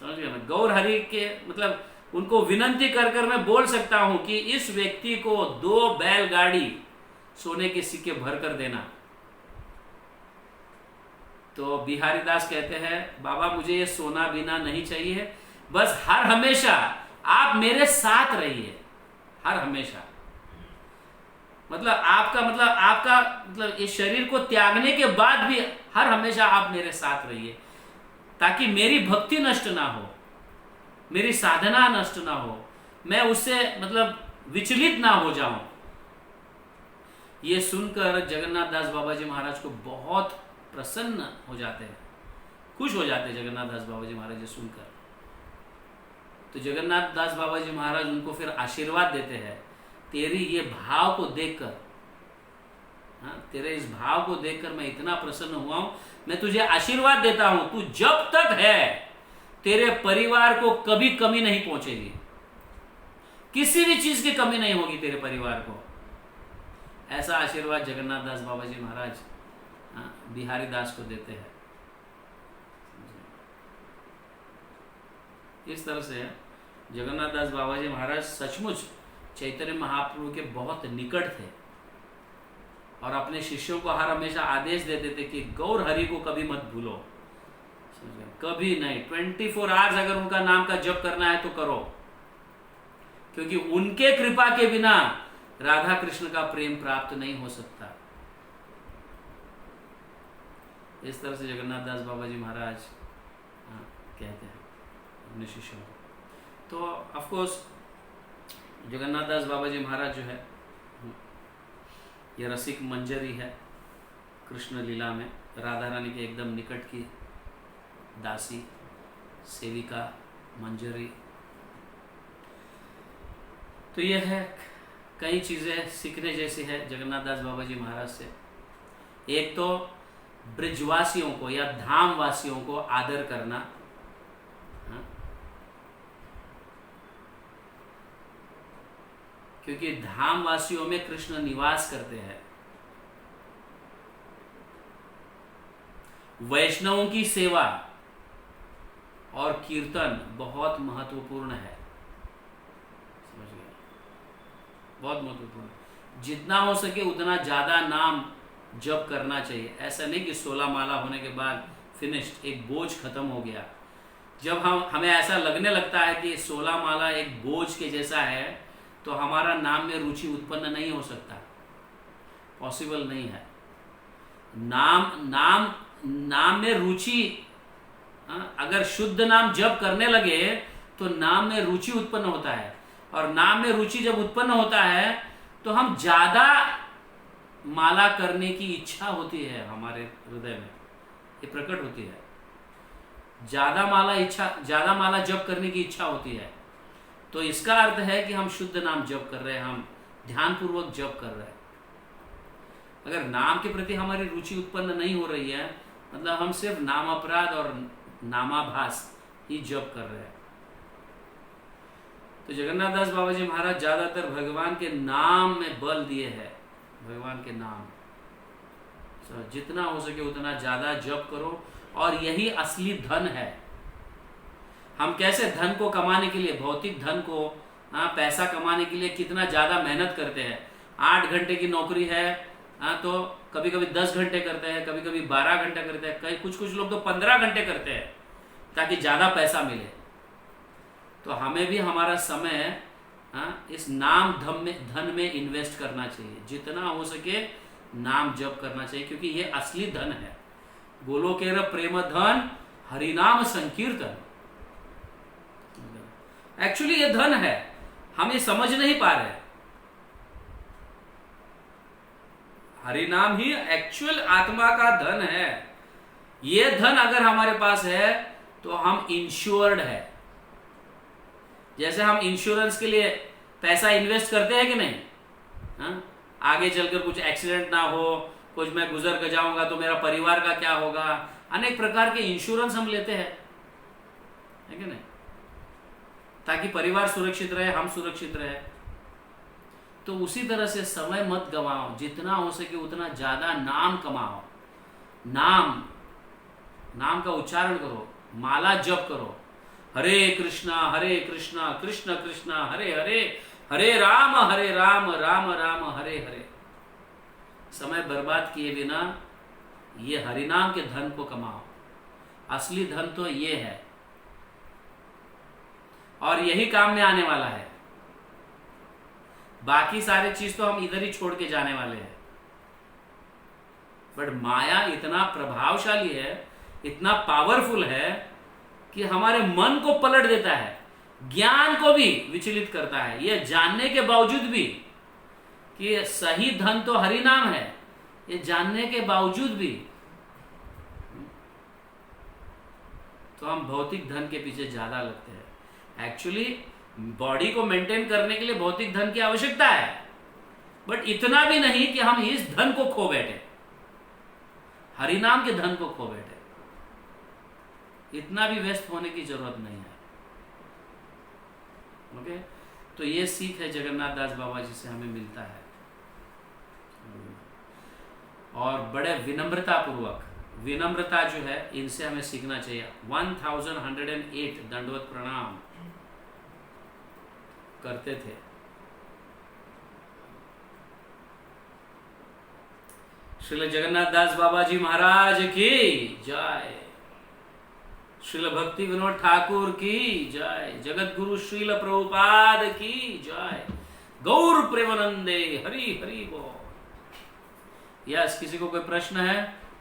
समझ गए ना, गौर हरि के मतलब उनको विनंती कर कर मैं बोल सकता हूं कि इस व्यक्ति को 2 बैलगाड़ी सोने के सिक्के भर कर देना। तो बिहारी दास कहते हैं, बाबा मुझे ये सोना बिना नहीं चाहिए, बस हर हमेशा आप मेरे साथ रहिए, हर हमेशा। मतलब आपका इस शरीर को त्यागने के बाद भी हर हमेशा आप मेरे साथ रहिए, ताकि मेरी भक्ति नष्ट ना हो, मेरी साधना नष्ट ना हो, मैं उससे मतलब विचलित ना हो जाऊं। ये सुनकर जगन्नाथ दास बाबा जी महाराज को बहुत प्रसन्न हो जाते हैं, खुश हो जाते हैं जगन्नाथ दास बाबा जी महाराज ये सुनकर। तो जगन्नाथ दास बाबा जी महाराज उनको फिर आशीर्वाद देते हैं, तेरी ये भाव को देखकर, हाँ, तेरे इस भाव को देखकर मैं इतना प्रसन्न हुआ हूं, मैं तुझे आशीर्वाद देता हूं, तू जब तक है तेरे परिवार को कभी कमी नहीं पहुंचेगी, किसी भी चीज की कमी नहीं होगी तेरे परिवार को। ऐसा आशीर्वाद जगन्नाथ दास बाबा जी महाराज, हाँ, बिहारी दास को देते हैं। इस तरह से जगन्नाथ दास बाबा जी महाराज सचमुच चैतन्य महाप्रभु के बहुत निकट थे और अपने शिष्यों को हर हमेशा आदेश देते थे कि गौर हरि को कभी मत भूलो, कभी नहीं। 24 आवर्स अगर उनका नाम का जप करना है तो करो, क्योंकि उनके कृपा के बिना राधा कृष्ण का प्रेम प्राप्त नहीं हो सकता। इस तरह से जगन्नाथ दास बाबा जी महाराज, हाँ, कहते हैं अपने शिष्यों को। तो ऑफ कोर्स जगन्नाथ दास बाबा जी महाराज जो है, ये रसिक मंजरी है कृष्ण लीला में, राधा रानी के एकदम निकट की दासी सेविका मंजरी। तो ये है, कई चीज़ें सीखने जैसी है जगन्नाथ दास बाबा जी महाराज से। एक तो ब्रिजवासियों को या धाम वासियों को आदर करना, हाँ? क्योंकि धाम वासियों में कृष्ण निवास करते हैं। वैष्णवों की सेवा और कीर्तन बहुत महत्वपूर्ण है, समझ गए, बहुत महत्वपूर्ण। जितना हो सके उतना ज़्यादा नाम जप करना चाहिए। ऐसा नहीं कि 16 माला होने के बाद फिनिश्ड, एक बोझ खत्म हो गया। जब हमें ऐसा लगने लगता है कि 16 माला एक बोझ के जैसा है, तो हमारा नाम में रुचि उत्पन्न नहीं हो सकता, पॉसिबल नहीं है। नाम में रुचि, अगर शुद्ध नाम जप करने लगे तो नाम में रुचि उत्पन्न होता है, और नाम में रुचि जब उत्पन्न होता है तो हम ज्यादा माला करने की इच्छा होती है, हमारे हृदय में ये प्रकट होती है। ज्यादा माला जप करने की इच्छा होती है। तो इसका अर्थ है कि हम शुद्ध नाम जप कर रहे हैं, हम ध्यानपूर्वक जप कर रहे हैं। अगर नाम के प्रति हमारी रुचि उत्पन्न नहीं हो रही है, मतलब हम सिर्फ नाम अपराध और नामाभास ही जप कर रहे हैं। तो जगन्नाथ दास बाबा जी महाराज ज्यादातर भगवान के नाम में बल दिए हैं, भगवान के नाम। तो जितना हो सके उतना ज्यादा जप करो, और यही असली धन है। हम कैसे धन को कमाने के लिए, भौतिक धन को, पैसा कमाने के लिए कितना ज्यादा मेहनत करते हैं। 8 घंटे की नौकरी है, तो कभी कभी 10 घंटे करते हैं, कभी कभी 12 घंटे करते हैं, कई कुछ लोग तो 15 घंटे करते हैं ताकि ज्यादा पैसा मिले। तो हमें भी हमारा समय इस नाम धन में इन्वेस्ट करना चाहिए। जितना हो सके नाम जप करना चाहिए, क्योंकि ये असली धन है। गोलोकेर प्रेम धन हरिनाम संकीर्तन, एक्चुअली ये धन है, हम ये समझ नहीं पा रहे। हरिनाम ही एक्चुअल आत्मा का धन है। ये धन अगर हमारे पास है तो हम इंश्योर्ड है। जैसे हम इंश्योरेंस के लिए पैसा इन्वेस्ट करते हैं कि नहीं, आगे चलकर कुछ एक्सीडेंट ना हो, कुछ मैं गुजर कर जाऊंगा तो मेरा परिवार का क्या होगा, अनेक प्रकार के इंश्योरेंस हम लेते हैं, है कि नहीं, ताकि परिवार सुरक्षित रहे, हम सुरक्षित रहे। तो उसी तरह से समय मत गवाओ, जितना हो सके उतना ज्यादा नाम कमाओ। नाम का उच्चारण करो, माला जप करो। हरे कृष्णा कृष्ण कृष्ण हरे हरे, हरे राम राम राम हरे हरे। समय बर्बाद किए बिना ये हरिनाम के धन को कमाओ। असली धन तो ये है, और यही काम में आने वाला है। बाकी सारे चीज तो हम इधर ही छोड़ के जाने वाले हैं। बट माया इतना प्रभावशाली है, इतना पावरफुल है कि हमारे मन को पलट देता है, ज्ञान को भी विचलित करता है। यह जानने के बावजूद भी कि सही धन तो हरि नाम है, ये जानने के बावजूद भी तो हम भौतिक धन के पीछे ज्यादा लगते हैं। एक्चुअली बॉडी को मेंटेन करने के लिए भौतिक धन की आवश्यकता है, बट इतना भी नहीं कि हम इस धन को खो बैठे, हरिनाम के धन को खो बैठे। इतना भी व्यस्त होने की जरूरत नहीं है। ओके, तो ये सीख है जगन्नाथ दास बाबा जी से हमें मिलता है। और बड़े विनम्रता जो है इनसे हमें सीखना चाहिए। 1108 दंडवत प्रणाम करते थे। श्रील जगन्नाथ दास बाबा जी महाराज की जय, श्रील भक्ति विनोद ठाकुर की जय, जगत गुरु श्रील प्रभुपाद की जय, गौर प्रेमानंदे हरि हरि बोल। यस, किसी को कोई प्रश्न है?